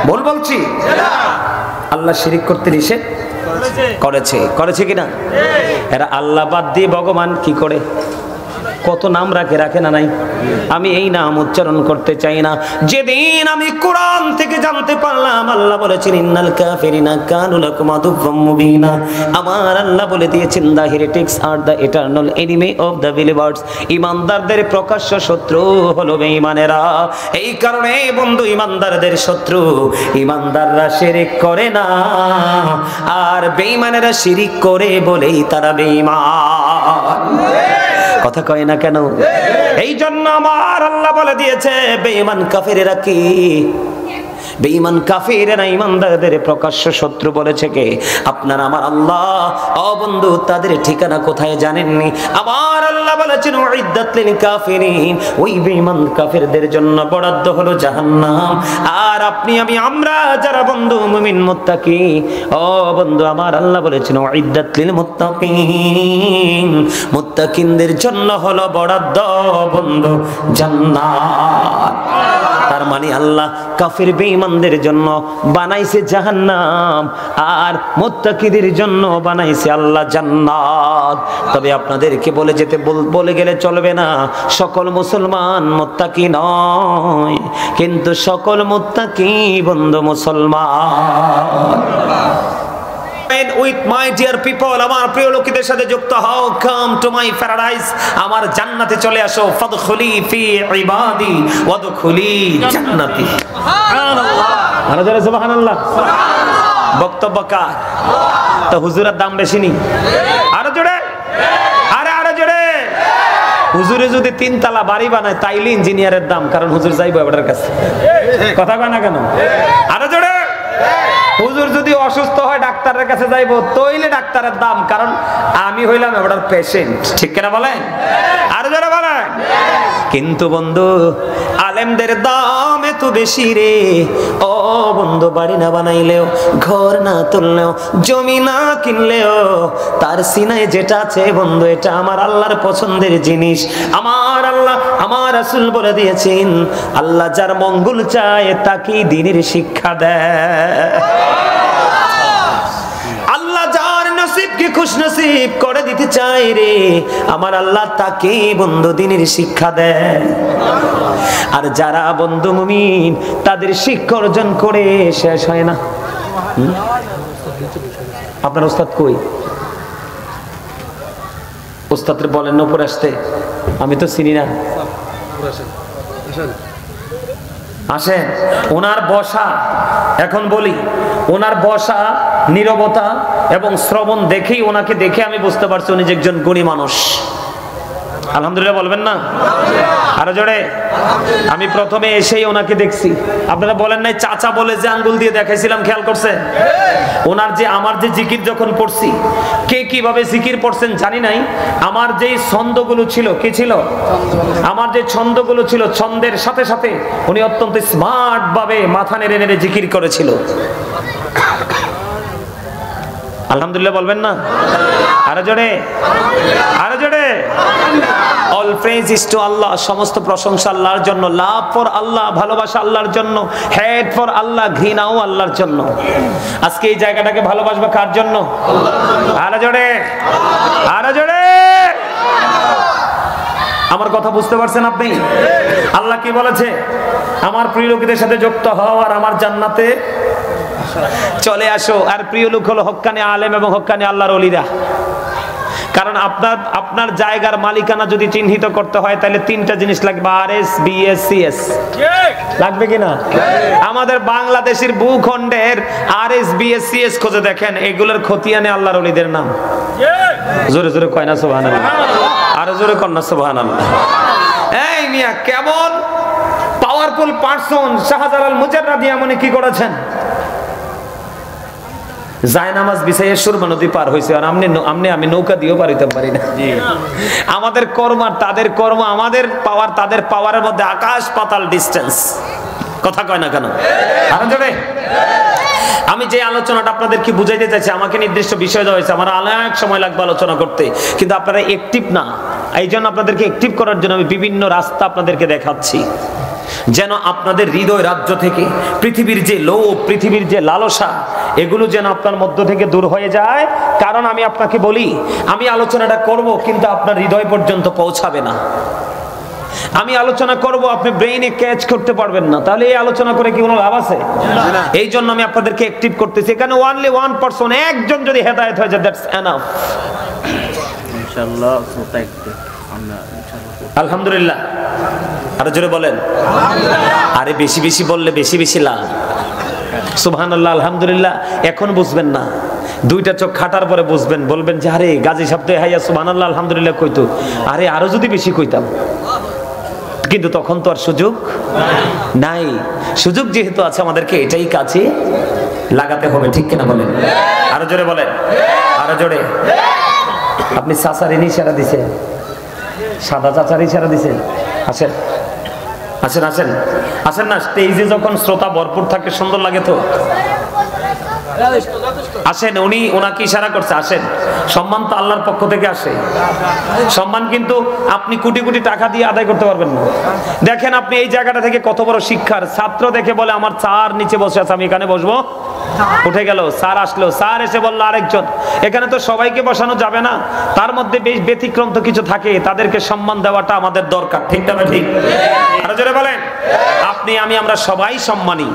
ভুল বলছি? আল্লাহ শিরিক করতে নিষেধ করেছে কিনা? এরা আল্লাহ বাদ দিয়ে ভগবান কি করে, কত নাম রাখে না নাই? আমি এই নাম উচ্চারণ করতে চাই না। যেদিন আমি কোরআন থেকে জানতে পারলাম আল্লাহ বলেছেন ইন্নাল কাফিরিনা কানু লাকুম আদুওয়াম মুবিনা, আমার আল্লাহ বলে দিয়েছেন দা হেরেটিক্স আর the eternal enemy of the believers, ঈমানদারদের প্রকাশ্য শত্রু হলো বেঈমানেরা। এই কারণে বন্ধু, ঈমানদারদের শত্রু, ঈমানদাররা শিরিক করে না, আর বেঈমানেরা শিরিক করে বলেই তারা বেঈমান। কথা কয় না কেন? এই জন্য আমার আল্লাহ বলে দিয়েছে বেঈমান কাফেরেরা কি? বেঈমান কাফেরেরা ঈমানদারদের প্রকাশ্য শত্রু বলেছে কে? আপনার আমার আল্লাহ। ও বন্ধু, তাদের ঠিকানা কোথায় জানেননি? আমার আল্লাহ বলেছেন উইদ্দাত লিল কাফিরিন, ওই বেঈমান কাফেরদের জন্য বরাদ্দ হলো জাহান্নাম। আর আপনি আমি আমরা যারা বন্ধু মুমিন মুত্তাকি, ও বন্ধু আমার আল্লাহ বলেছেন উইদ্দাত লিল মুত্তাকিন, মুত্তাকিনদের জন্য হলো বরাদ্দ বন্ধু জান্নাত। তার মানে আল্লাহ কাফির বেঈমানদের জন্য বানাইছে জাহান্নাম, আর মুত্তাকিদের জন্য বানাইছে আল্লাহ জান্নাত। তবে আপনাদেরকে বলে গেলে চলবে না, সকল মুসলমান মুত্তাকি নয়, কিন্তু সকল মুত্তাকি বন্ধু মুসলমান। With my dear people, আমার প্রিয় লোকদের সাথে যুক্ত হও, come to my paradise, আমার জান্নাতে চলে আসো। ফাদখুলি ফি ইবাদি ওয়াদখুলি জান্নাতি। সুবহানাল্লাহ, আরো জোরে সুবহানাল্লাহ। বক্তব্য কার? তো হুজুরের দাম বেশি নি? আরো জোরে, আরো জোরে। হুজুরে যদি 3 তলা বাড়ি বানায় তাইলে ইঞ্জিনিয়ারের দাম, কারণ হুজুর যাইবো এবারের কাছে। কথা কয় না কেন? আরো জোরে। হুজুর যদি অসুস্থ হয় ডাক্তারের কাছে যাইবো, তইলে ডাক্তারের দাম, কারণ আমি হইলাম এবারের পেশেন্ট। ঠিক কিনা বলেন? আরো যারা বলেন। কিন্তু বন্ধু, আলেমদের দাম এত বেশি রে। ও বন্ধু, বাড়ি না বানাইলেও, ঘর না তুললেও, জমি না কিনলেও, তার সিনায় যেটা আছে বন্ধু, এটা আমার আল্লাহর পছন্দের জিনিস। আমার আল্লাহ, আমার রাসূল বলে দিয়েছেন, আল্লাহ যার মঙ্গল চায় তাকেই দ্বীনের শিক্ষা দেয়। আল্লাহ যার নসিবকে খুশনসিব করে দিতে চায় রে, আমার আল্লাহ তাকে বন্ধু দ্বীনের শিক্ষা দেয়। আর যারা বন্ধু মুমিন, তাদের শিক্ষা অর্জন করে শেষ হয় না। আপনার ওস্তাদ কই? ওস্তাদের বলেন না উপরে আসতে, আমি তো চিনি না। আসেন। ওনার বসা, এখন বলি, ওনার বসা, নীরবতা এবং শ্রবণ দেখেই, ওনাকে দেখে আমি বুঝতে পারছি উনি যে একজন গুণী মানুষ। আলহামদুলিল্লাহ বলবেন না? আরো জোরে। আমি প্রথমে এসেই ওনাকে দেখছি। আপনারা বলেন নাই চাচা বলে যে আঙ্গুল দিয়ে দেখাইছিলাম, খেয়াল করছে? ওনার যে, আমার যে জিকির যখন পড়ছি, কে কিভাবে জিকির পড়ছেন জানি নাই, আমার যেই ছন্দগুলো ছিল, কি ছিল? আমার যে ছন্দগুলো ছিল, ছন্দের সাথে সাথে উনি অত্যন্ত স্মার্ট ভাবে মাথা নেড়ে নেড়ে জিকির করেছিল। আলহামদুলিল্লাহ বলবেন না? আরো জোরে, আরো জোরে। অল প্রেজ ইজ টু আল্লাহ, সমস্ত প্রশংসা আল্লাহর জন্য। লাভ ফর আল্লাহ, ভালোবাসা আল্লাহর জন্য। হেট ফর আল্লাহ, ঘৃণাও আল্লাহর জন্য। আজকে এই জায়গাটাকে ভালোবাসবা কার জন্য? আরো জোরে, আরো জোরে। আমার কথা বুঝতে পারছেন আপনি? আল্লাহ কি বলেছে? আমার প্রিয় লোকদের সাথে যুক্ত হও আর আমার জান্নাতে চলে আসো। আর প্রিয় লোক হলো হক্কানি আলেম এবং হক্কানি আল্লাহর ওলিরা। কারণ আপনার জায়গার মালিকানা যদি চিহ্নিত করতে হয়, তাহলে 3টা জিনিস লাগবে, RS, BS, CS। লাগবে কিনা? আমাদের বাংলাদেশের ভূখণ্ডের RS, BS, CS খুঁজে দেখেন, এগুলোর খতিয়ানে আল্লাহর ওলিদের নাম। জোরে জোরে কয় না সুবহানাল্লাহ? আরো জোরে কর না সুবহানাল্লাহ? এই মিয়া, কেমন পাওয়ারফুল পারসন শাহজালাল মুজাররাদি এমন কি করেছেন? জায়নামাজ বিছাইয়ে সুরমা নদী পার হয়েছে, আর আমি নৌকা দিয়েও পার হইতে পারি না। আমাদের কর্ম আর তাদের কর্ম, আমাদের পাওয়ার তাদের পাওয়ারের মধ্যে আকাশ পাতাল ডিস্টেন্স। কথা কয় না কেন? আরো জোরে। আমি যে আলোচনাটা আপনাদের কি বুঝাইতে চাইছি, আমাকে নির্দিষ্ট বিষয় দেওয়া হয়েছে, আমার অনেক সময় লাগবে আলোচনা করতে, কিন্তু আপনারা অ্যাক্টিভ না। এই জন্য আপনাদেরকে অ্যাক্টিভ করার জন্য আমি বিভিন্ন রাস্তা আপনাদেরকে দেখাচ্ছি। যেন আপনাদের হৃদয় রাজ্য থেকে পৃথিবীর যে লোভ, পৃথিবীর যে লালসা, এগুলো যেন আপনার মধ্য থেকে দূর হয়ে যায়। কারণ আমি আপনাকে বলি, আমি আলোচনাটা করব কিন্তু আপনার হৃদয় পর্যন্ত পৌঁছাবে না। আমি আলোচনা করব, আপনি ব্রেইনে ক্যাচ করতে পারবেন না, তাহলে এই আলোচনা করে কি কোনো লাভ আছে? এই জন্য আমি আপনাদেরকে অ্যাক্টিভ করতেছি। এখানে অনলি ওয়ান পারসন, একজন যদি হেদায়েত হয়ে যায়, দ্যাটস এনাফ। ইনশাআল্লাহ আলহামদুলিল্লাহ। আরো জোরে বলেন। আরে বেশি বেশি বললে বেশি বেশি লাভ। সুবহানাল্লাহ, আলহামদুলিল্লাহ। এখন বুঝবেন না, দুইটা চোখ খাটার পরে বুঝবেন, বলবেন যে আরে গাজী সাহেব হাইয়া সুবহানাল্লাহ আলহামদুলিল্লাহ কইতো, আরে আরো যদি বেশি কইতাম। কিন্তু তখন তো আর সুযোগ নাই। সুযোগ যেহেতু আছে, আমাদেরকে এটাই কাজে লাগাতে হবে, ঠিক কিনা বলেন? আরো জোরে বলেন, আরো জোরে। আপনি চাচার ইশারা দিছেন, সাদা চাচার ইশারা দিছেন। আসেন আসেন আসেন আসেন না, স্টেজে যখন শ্রোতা ভরপুর থাকে সুন্দর লাগে তো। আসেন, উনি ওনাকে ইশারা করছে, আসেন। সম্মান তো আল্লাহর পক্ষ থেকে আসে। সম্মান কিন্তু আপনি কোটি কোটি টাকা দিয়ে আদায় করতে পারবেন না। দেখেন আপনি এই জায়গাটা থেকে কত বড় শিক্ষার ছাত্র, দেখে বলে আমার স্যার নিচে বসে আছে, আমি এখানে বসবো। উঠে গেল, স্যার আসলো, স্যার এসে বললো আরেকজন। এখানে তো সবাইকে বসানো যাবে না, তার মধ্যে বেশ ব্যতিক্রম তো কিছু থাকে, তাদেরকে সম্মান দেওয়াটা আমাদের দরকার, ঠিক না? ঠিক। আরো জোরে বলেন। আপনি আমি আমরা সবাই সম্মানী,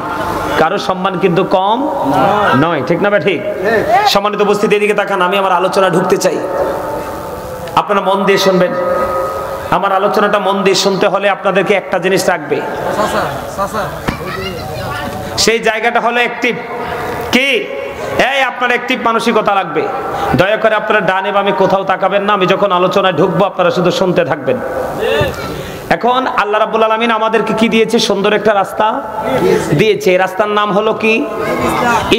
কারো সম্মান কিন্তু কম নয়, ঠিক না? ঠিক। সম্মানিত উপস্থিতি, এদিকে তাকান, আমি আমার আলোচনা ঢুকতে চাই, আপনারা মন দিয়ে শুনবেন। আমার আলোচনাটা মন দিয়ে শুনতে হলে আপনাদেরকে একটা জিনিস রাখবে, সেই জায়গাটা হলো অ্যাক্টিভ। কি? এই আপনার অ্যাক্টিভ মানসিকতা লাগবে। দয়া করে আপনারা ডানে বামে কোথাও তাকাবেন না, আমি যখন আলোচনায় ঢুকবো আপনারা শুধু শুনতে থাকবেন। এখন আল্লাহ রাব্বুল আলামিন আমাদেরকে কি দিয়েছে? সুন্দর একটা রাস্তা দিয়েছে। এই রাস্তার নাম হলো কি?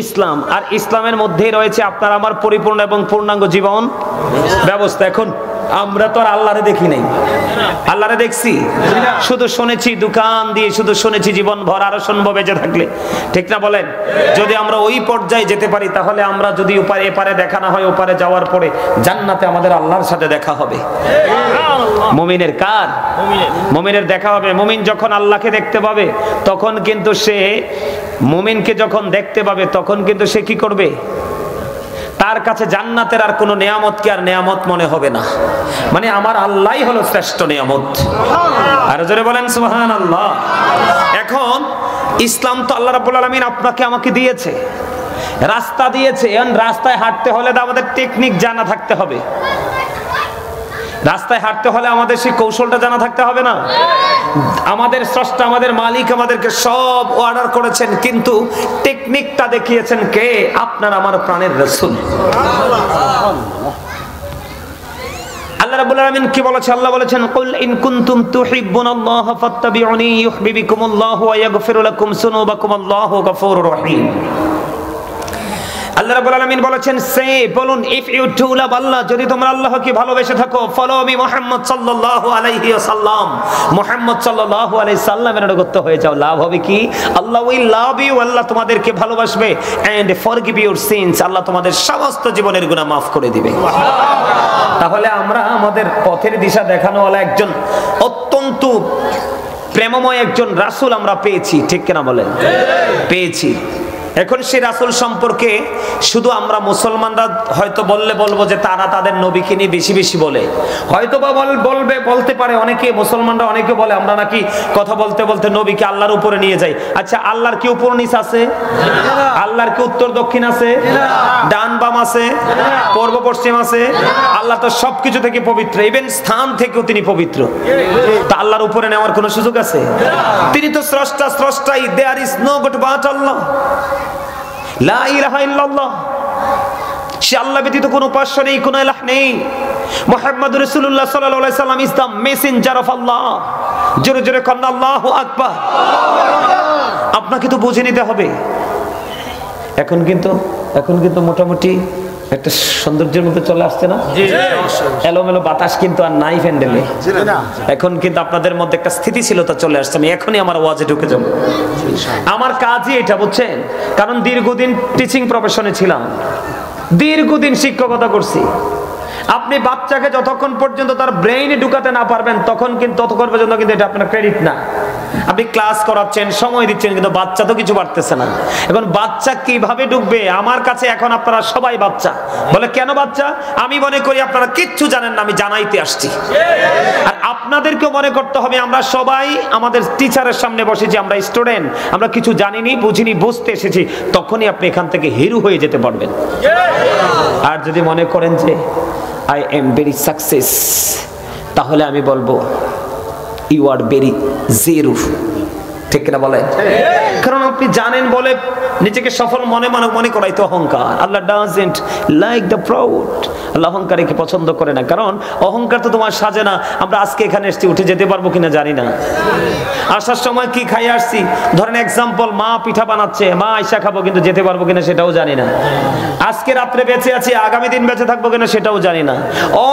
ইসলাম। আর ইসলামের মধ্যেই রয়েছে আপনার আমার পরিপূর্ণ এবং পূর্ণাঙ্গ জীবন ব্যবস্থা। এখন আমরা তো আর আল্লাহরে দেখি নাই, আল্লাহরে দেখছি? শুধু শুনেছি, দোকান দিয়ে শুধু শুনেছি, জীবন ভর আরো শুনবো বেঁচে থাকলে, ঠিক না বলেন? যদি আমরা ওই পর্যায়ে যেতে পারি, তাহলে আমরা যদি এপারে দেখা না হয়, ওপারে যাওয়ার পরে জান্নাতে আমাদের আল্লাহর সাথে দেখা হবে। মুমিনের কার? মুমিনের দেখা হবে। মুমিন যখন আল্লাহকে দেখতে পাবে, তখন কিন্তু সে, মুমিনকে যখন দেখতে পাবে, তখন কিন্তু সে কি করবে? তার কাছে জান্নাতের আর কোনো নিয়ামত কি আর নিয়ামত মনে হবে না। মানে আমার আল্লাহই হলো শ্রেষ্ঠ নিয়ামত। আর জোরে বলেন সুবহানাল্লাহ। এখন ইসলাম তো আল্লাহ রাব্বুল আলামিন আপনাকে আমাকে দিয়েছে, রাস্তা দিয়েছে। এখন রাস্তায় হাঁটতে হলে তো আমাদের টেকনিক জানা থাকতে হবে। রাস্তায় হাঁটতে হলে আমাদের সেই কৌশলটা জানা থাকতে হবে না? আমাদের স্রষ্টা, আমাদের মালিক আমাদেরকে সব অর্ডার করেছেন, কিন্তু টেকনিকটা দেখিয়েছেন কে? আপনার আমার প্রাণের রাসূল। আল্লাহ রাব্বুল আলামিন কি বলেছে? আল্লাহ বলেছেন, কুল ইন কুনতুম তুহিব্বুনাল্লাহ ফাত্তাবিউনি ইউহিব্বুকুমুল্লাহু ওয়া ইয়াগফিরু লাকুম যুনুবাকুম আল্লাহু গফুরুর রহিম। আল্লাহ রাব্বুল আলামিন বলেছেন, সে বলুন, ইফ ইউ টু লাভ আল্লাহ, যদি তোমরা আল্লাহকে ভালোবেসে থাকো, ফলো মি মুহাম্মদ সাল্লাল্লাহু আলাইহি ওয়াসাল্লাম, মুহাম্মদ সাল্লাল্লাহু আলাইহি সাল্লামের অনুগত হয়ে যাও। লাভ হবে কি? আল্লাহ উইল লাভ ইউ, আল্লাহ তোমাদেরকে ভালোবাসবে। এন্ড ফরগিভ ইউর সিনস, আল্লাহ তোমাদের সমস্ত জীবনের গুনাহ maaf করে দিবে। তাহলে আমরা আমাদের পথের দিশা দেখানোওয়ালা একজন অত্যন্ত প্রেমময় একজন রাসূল আমরা পেয়েছি, ঠিক কিনা বলেন? পেয়েছি। এখন সেই রাসূল সম্পর্কে শুধু আমরা মুসলমানরা হয়তো বলবো যে তারা তাদের নবীকে নিয়ে বেশি বেশি বলে, হয়তো বা বলতে পারে অনেকে, মুসলমানরা অনেকে বলে আমরা নাকি কথা বলতে বলতে নবীকে আল্লাহর উপরে নিয়ে যাই। আচ্ছা, আল্লাহর কি উপর নিচ আছে? আল্লাহর কি উত্তর দক্ষিণ আছে? ডান বাম আছে? পূর্ব পশ্চিম আছে? আল্লাহ তো সবকিছু থেকে পবিত্র, ইভেন স্থান থেকেও তিনি পবিত্র। তা আল্লাহর উপরে নেওয়ার কোনো সুযোগ আছে? তিনি তো স্রষ্টা, স্রষ্টাই। There is no god but আল্লাহ, লা ইলাহা ইল্লাল্লাহ। সে আল্লাহ ব্যতীত কোনো উপাস্য নেই, কোনো ইলাহ নেই। মুহাম্মদুর রাসূলুল্লাহ সাল্লাল্লাহু আলাইহি সাল্লাম ইজ দ্য মেসেঞ্জার অফ আল্লাহ। জোরে জোরে কান্না আল্লাহু আকবার। আপনাকে তো বুঝে নিতে হবে। এখন কিন্তু মোটামুটি একটা সৌন্দর্যের মধ্যে চলে আসছে না? এলোমেলো বাতাস কিন্তু আর নাই প্যান্ডেলে। এখন কিন্তু আপনাদের মধ্যে একটা স্থিতিশীলতা চলে আসছে। আমি এখনই আমার ওয়াজে ঢুকে যাব। আমার কাজই এটা, বুঝছেন? কারণ দীর্ঘদিন টিচিং প্রফেশনে ছিলাম, দীর্ঘদিন শিক্ষকতা করছি। আপনি বাচ্চাকে যতক্ষণ পর্যন্ত তার ব্রেইনে ঢুকাতে না পারবেন ততক্ষণ পর্যন্ত কিন্তু এটা আপনার ক্রেডিট না। আপনি ক্লাস করাচ্ছেন, সময় দিচ্ছেন, কিন্তু বাচ্চা তো কিছু পারতেছে না। এখন বাচ্চা কিভাবে ঢুকবে? আমার কাছে এখন আপনারা সবাই বাচ্চা। বলে কেন বাচ্চা? আমি মনে করি আপনারা কিচ্ছু জানেন না, আমি জানাইতে আসছি। আর আপনাদেরকেও মনে করতে হবে আমরা সবাই আমাদের টিচারের সামনে বসেছি, আমরা স্টুডেন্ট, আমরা কিছু জানিনি, বুঝিনি, বুঝতে এসেছি। তখনই আপনি এখান থেকে হিরো হয়ে যেতে পারবেন। আর যদি মনে করেন যে আই এম ভেরি সাকসেস, তাহলে আমি বলবো ইউ আর ভেরি জিরো। ঠিক না বলেন? কারণ আপনি জানেন বলে নিজেকে সফল মনে করাই তো অহংকার। আল্লাহ ডাজন্ট লাইক দ্য প্রাউড। আল্লাহ অহংকারীকে পছন্দ করে না, কারণ অহংকার তো তোমার সাজে না। আমরা আজকে এখানে এসেছি, উঠে যেতে পারবো কিনা জানি না। আসার সময় কি খাই আসছি, ধরেন এক্সাম্পল, মা পিঠা বানাচ্ছে, মা আইসা খাবো, কিন্তু যেতে পারবো কিনা সেটাও জানি না। আজকে রাত্রে বেঁচে আছি, আগামী দিন বেঁচে থাকবো কিনা সেটাও জানি না।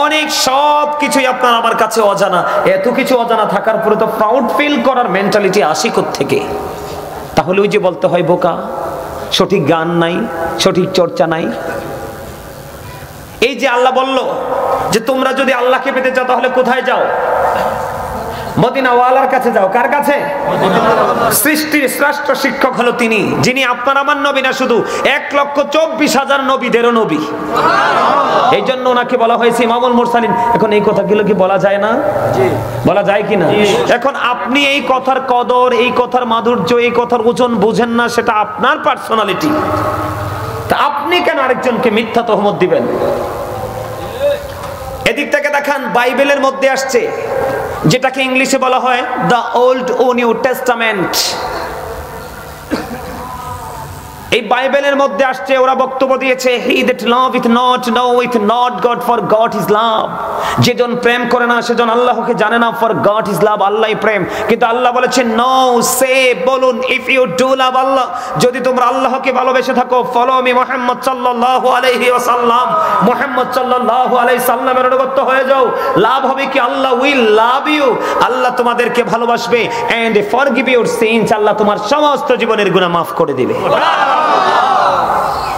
অনেক সব কিছুই আপনার আমার কাছে অজানা। এত কিছু অজানা থাকার পরে তো প্রাউড ফিল করার মেন্টালিটি আসি থেকে। তাহলে ওই যে বলতে হয় বোকা, সঠিক গান নাই, সঠিক চর্চা নাই। এই যে আল্লাহ বলল যে তোমরা যদি আল্লাহকে পেতে চাও তাহলে কোথায় যাও? মদিনাওয়ালার কাছে যাও। কার কাছে? সৃষ্টির শ্রেষ্ঠ শিক্ষক হলো তিনি, যিনি আপনার আমার নবী না, শুধু 1,24,000 নবীদেরও নবী। এই জন্য ওনাকে বলা হয়েছে ইমামুল মুরসালিন। এখন এই কথাগুলো কি বলা যায় না? বলা যায় কিনা? এখন আপনি এই কথার কদর, এই কথার মাধুর্য, এই কথার ওজন বুঝেন না, সেটা আপনার পার্সোনালিটি। তা আপনি কেন আরেকজনকে মিথ্যা তহমত দিবেন? এদিক থেকে দেখান, বাইবেলের মধ্যে আসছে যেটাকে ইংলিশে বলা হয় দ্য ওল্ড ও নিউ টেস্টামেন্ট। এই বাইবেলের মধ্যে আসছে, ওরা বক্তব্য দিয়েছে he that loveth not knoweth not God, for God is love। যেজন প্রেম করে না সেজন আল্লাহকে জানে না, for God is love, আল্লাহই প্রেম। কিন্তু আল্লাহ বলেছেন নো, সে বলুন, ইফ ইউ ডু লাভ আল্লাহ, যদি তোমরা আল্লাহকে ভালোবেসে থাকো, ফলো মি মুহাম্মদ সাল্লাল্লাহু আলাইহি ওয়াসাল্লাম, মুহাম্মদ সাল্লাল্লাহু আলাইহি সাল্লামের অনুগত হয়ে যাও। লাভ হবে কি? আল্লাহ উইল লাভ ইউ, আল্লাহ তোমাদেরকে ভালোবাসবে, এন্ড ফরগিভ ইউর সিনস, আল্লাহ তোমার সমস্ত জীবনের গুনাহ মাফ করে দিবে।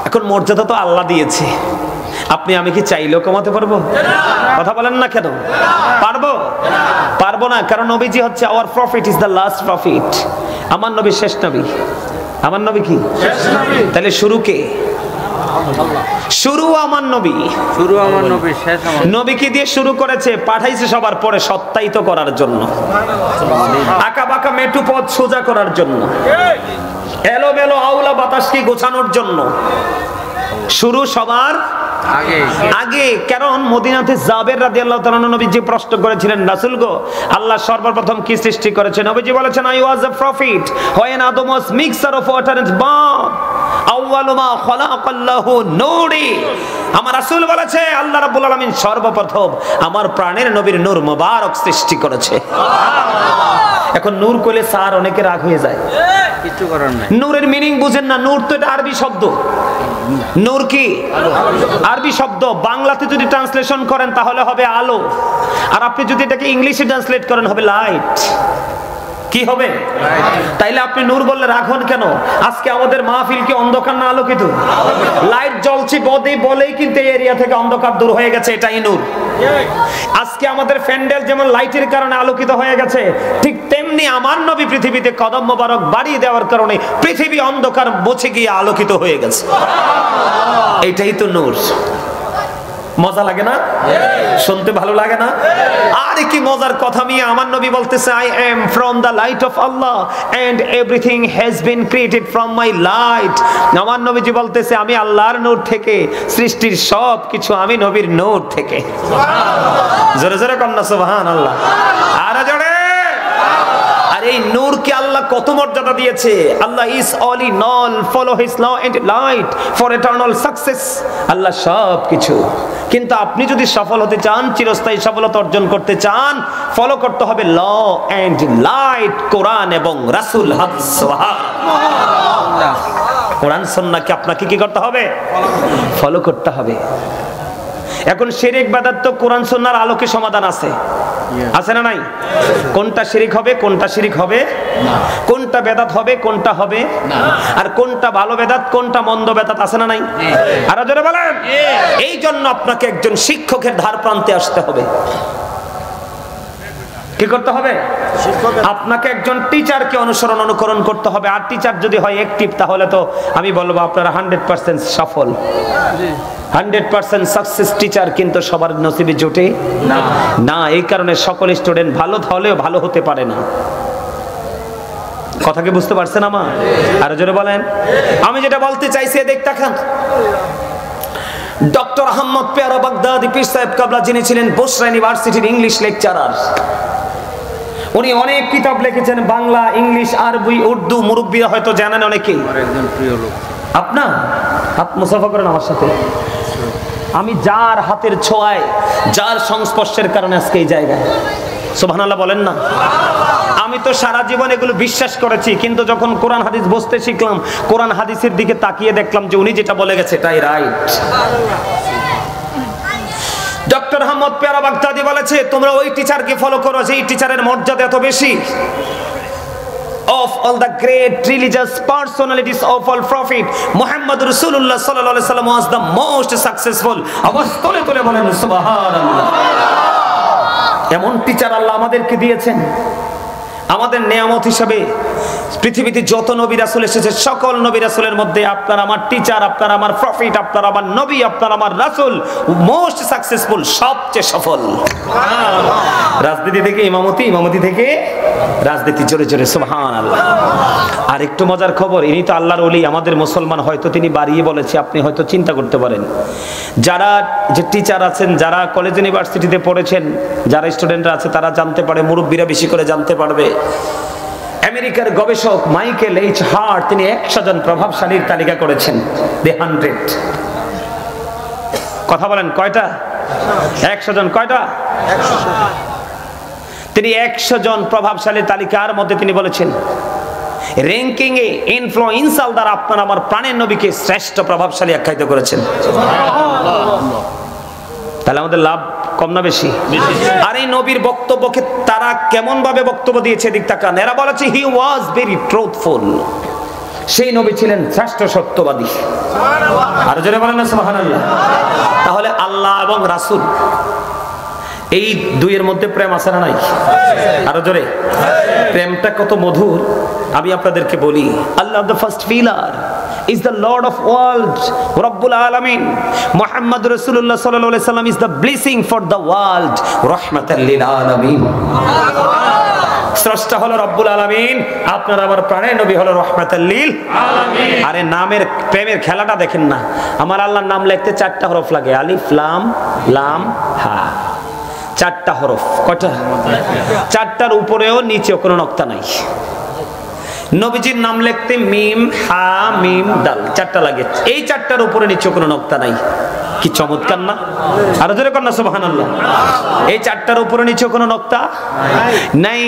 এখন মর্যাদা তো আল্লাহ দিয়েছে, আপনি আমি কি চাইলেও কমাতে পারবো? কথা বলেন না কেন? পারবো? পারবো না, কারণ নবীজি হচ্ছে our prophet is the last prophet. আমার নবী শেষ নবী। আমার নবী কি শেষ নবী? তাহলে শুরু কে? শুরু আমার নবী, শুরু আমার নবী, শেষ আমার নবী। কি দিয়ে শুরু করেছে? পাঠাইছে সবার পরে সত্যায়িত করার জন্য, আঁকা বাঁকা মেটু পথ সোজা করার জন্য, এলোমেলো আউলা বাতাসকে গোছানোর জন্য। শুরু সবার আগে। কারণ মদিনাতে জাবের রাদিয়াল্লাহু তাআলা নবীজি প্রশ্ন করেছিলেন, রাসূল গো, আল্লাহ সর্বপ্রথম কি সৃষ্টি করেছেন? নবীজি বলেছেন I was a profit when Adam was mixture of water and mud, আউয়ালু মা খালাকাল্লাহু নূরি। আমার রাসূল বলেছে আল্লাহ রাব্বুল আলামিন সর্বপ্রথম আমার প্রাণের নবীর নূর মোবারক সৃষ্টি করেছে। এখন নূর কইলে স্যার অনেকে রাগ হয়ে যায়, কিছু করার নাই। নূরের মিনিং বুঝেন না? নূর তো এটা আরবি শব্দ। নূর কি আরবি শব্দ, বাংলাতে যদি ট্রান্সলেশন করেন তাহলে হবে আলো, আর আপনি যদি এটাকে ইংলিশে ট্রান্সলেট করেন হবে লাইট। কি হবে? তাইলে আপনি নূর বললে রাগ হন কেন? আজকে আমাদের মাহফিল কি অন্ধকার না আলোকিত? লাইট জ্বলছে বলেই কিন্তু এই এরিয়া থেকে অন্ধকার দূর হয়ে গেছে, এটাই নূর। আজকে আমাদের প্যান্ডেল যেমন লাইটের কারণে আলোকিত হয়ে গেছে, ঠিক তেমনি আমার নবী পৃথিবীতে কদম মোবারক বাড়িয়ে দেওয়ার কারণে পৃথিবী অন্ধকার মুছে গিয়ে আলোকিত হয়ে গেছে। এটাই তো নূর। মজা লাগে না? শুনতে ভালো লাগে না? আরে কি মজার কথা মিয়া! আমার নবী বলতেছে I am from the light of Allah and everything has been created from my light. আমার নবীজি বলতেছে আমি আল্লাহর নূর থেকে, সৃষ্টির সব কিছু আমি নবীর নূর থেকে। জোরে জোরে কন্যা সুবহানাল্লাহ। আর জোরে। আর এই নূরকে আল্লাহ কত মর্যাদা দিয়েছে। আল্লাহ is all in all, follow his law and light for eternal success. আল্লাহ সব কিছু। কিন্তু আপনি যদি সফল হতে চান, চিরস্থায়ী সফলতা অর্জন করতে চান, ফলো করতে হবে ল এন্ড লাইট, কোরআন এবং রাসূল হাদিস। সুবহানাল্লাহ। কোরআন সুন্নাহকে আপনাকে কি করতে হবে? ফলো করতে হবে। এখন শিরক বিদআত তো কোরআন সুন্নাহর আলোকে সমাধান আছে। আছে না নাই? কোনটা শিরিক হবে, কোনটা শিরিক হবে না, কোনটা বেদাত হবে, কোনটা হবে না, আর কোনটা ভালো বেদাত, কোনটা মন্দ বেদাত, আছে না নাই? আর জোরে বলেন। এই জন্য আপনাকে একজন শিক্ষকের ধার প্রান্তে আসতে হবে। কি করতে হবে? আপনাকে একজন টিচারকে অনুকরণ করতে হবে। আর টিচার যদি হয় অ্যাক্টিভ, তাহলে তো আমি বলবো আপনারা 100% সফল, 100% সাকসেস টিচার কিন্তু সবার নসিবে জোটে না। এই কারণে সকল স্টুডেন্ট ভালো হলেও ভালো হতে পারে না। কথা কি বুঝতে পারছেন আমার? আর জোরে বলেন। আমি যেটা বলতে চাইছি দেখ দেখেন, ডক্টর আহমদ পেয়ারা বাগদাদি পীর সাহেব কাবলা যিনি ছিলেন বসরা ইউনিভার্সিটির ইংলিশ লেকচারার, উনি অনেক কিতাব লিখেছেন, বাংলা, ইংলিশ, আরবি, উর্দু। মুরব্বীরা হয়তো জানেন অনেকেই। একজন প্রিয় লোক আপনার হাত মুসাফা করেন আমার সাথে। আমি যার হাতের ছোঁয়ায়, যার সংস্পর্শের কারণে আজকে এই জায়গায়, সুবহানাল্লাহ বলেন না। আমি তো সারা জীবন এগুলো বিশ্বাস করেছি, কিন্তু যখন কোরআন হাদিস বুঝতে শিখলাম, কোরআন হাদিসের দিকে তাকিয়ে দেখলাম যে উনি যেটা বলে গেছে এটাই রাইট। ডক্টর আহমদ পেয়ারা বাগদাদি বলেছে, তোমরা ওই টিচারকে ফলো করো যেই টিচারের মর্যাদা এত বেশি। Of all the great religious personalities of all prophet, Muhammad Rasulullah sallallahu alaihi wasallam was the most successful. আওয়াজ তোলে তোলে বলেন সুবহানাল্লাহ। এমন টিচার আল্লাহ আমাদেরকে দিয়েছেন, আমাদের নিয়ামত হিসেবে। পৃথিবীতে যত নবী রাসূল এসেছে, সকল নবী রাসূলের মধ্যে আপনার আমার টিচার, আপনার আমার প্রফিট, আপনার আমার নবী, আপনার আমার রাসূল মোস্ট সাকসেসফুল, সবচেয়ে সফল। রাজনীতি থেকে ইমামতি, ইমামতি থেকে রাজনীতি, জোরে জোরে সুবহানাল্লাহ। আর একটু মজার খবর, ইনি তো আল্লাহর ওলি, আমাদের মুসলমান। হয়তো তিনি বাড়িয়ে বলেছে, আপনি হয়তো চিন্তা করতে পারেন। যারা যে টিচার আছেন, যারা কলেজ ইউনিভার্সিটিতে পড়েছেন, যারা স্টুডেন্টরা আছে, তারা জানতে পারে, মুরব্বীরা বেশি করে জানতে পারবে। আমেরিকার গবেষক মাইকেল এইচ হার্ট তিনি 100 জন প্রভাবশালীর তালিকা করেছেন। The 100 কথা বলেন কয়টা? 100 জন। কয়টা? 100। তিনি 100 জন প্রভাবশালীর তালিকার মধ্যে তিনি বলেছেন, র্যাঙ্কিং এ ইনফ্লুয়েন্সাল দ্বারা আপনার আমার প্রাণের নবীকে শ্রেষ্ঠ প্রভাবশালী আখ্যায়িত করেছেন। তাহলে আমাদের লাভ কম না বেশি? আর এই নবীর বক্তব্যকে তারা কেমন ভাবে বক্তব্য দিয়েছে দিক তাকান। এরা বলেছে হি ওয়াজ ভেরি ট্রুথফুল, সেই নবী ছিলেন শ্রেষ্ঠ সত্যবাদী। আর জোরে বলেন না সুবহানাল্লাহ। তাহলে আল্লাহ এবং রাসূল এই দুইয়ের মধ্যে প্রেম আছে না নাই? আরো জোরে। প্রেমটা কত মধুর আমি আপনাদেরকে বলি। আল্লাহ the first pillar is the Lord of world, Rabbul Alamin. Muhammad Rasulullah sallallahu alaihi wasallam is the blessing for the world, rahmatan lil alamin. স্রষ্টা হলো রব্বুল আলামিন, আপনার আমার প্রাণের নবী হলো রাহমাতাল লিল আলামিন। আরে নামের প্রেমের খেলাটা দেখেন না। আমার আল্লাহর নাম লিখতে 4টা হরফ লাগে, আলিফ লাম লাম হা। 4টা হরফ। কয়টা? 4টার উপরেও নিচেও কোনো নক্তা নাই। নবীজির নাম লিখতে মিম হা মিম দাল 4টা লাগে। এই 4টার উপরে নিচে কোনো নক্তা নাই। কি চমৎকার না? আর জোরে কর না সুবহানাল্লাহ। এই 4টার উপরে নিচে কোনো নক্তা নাই।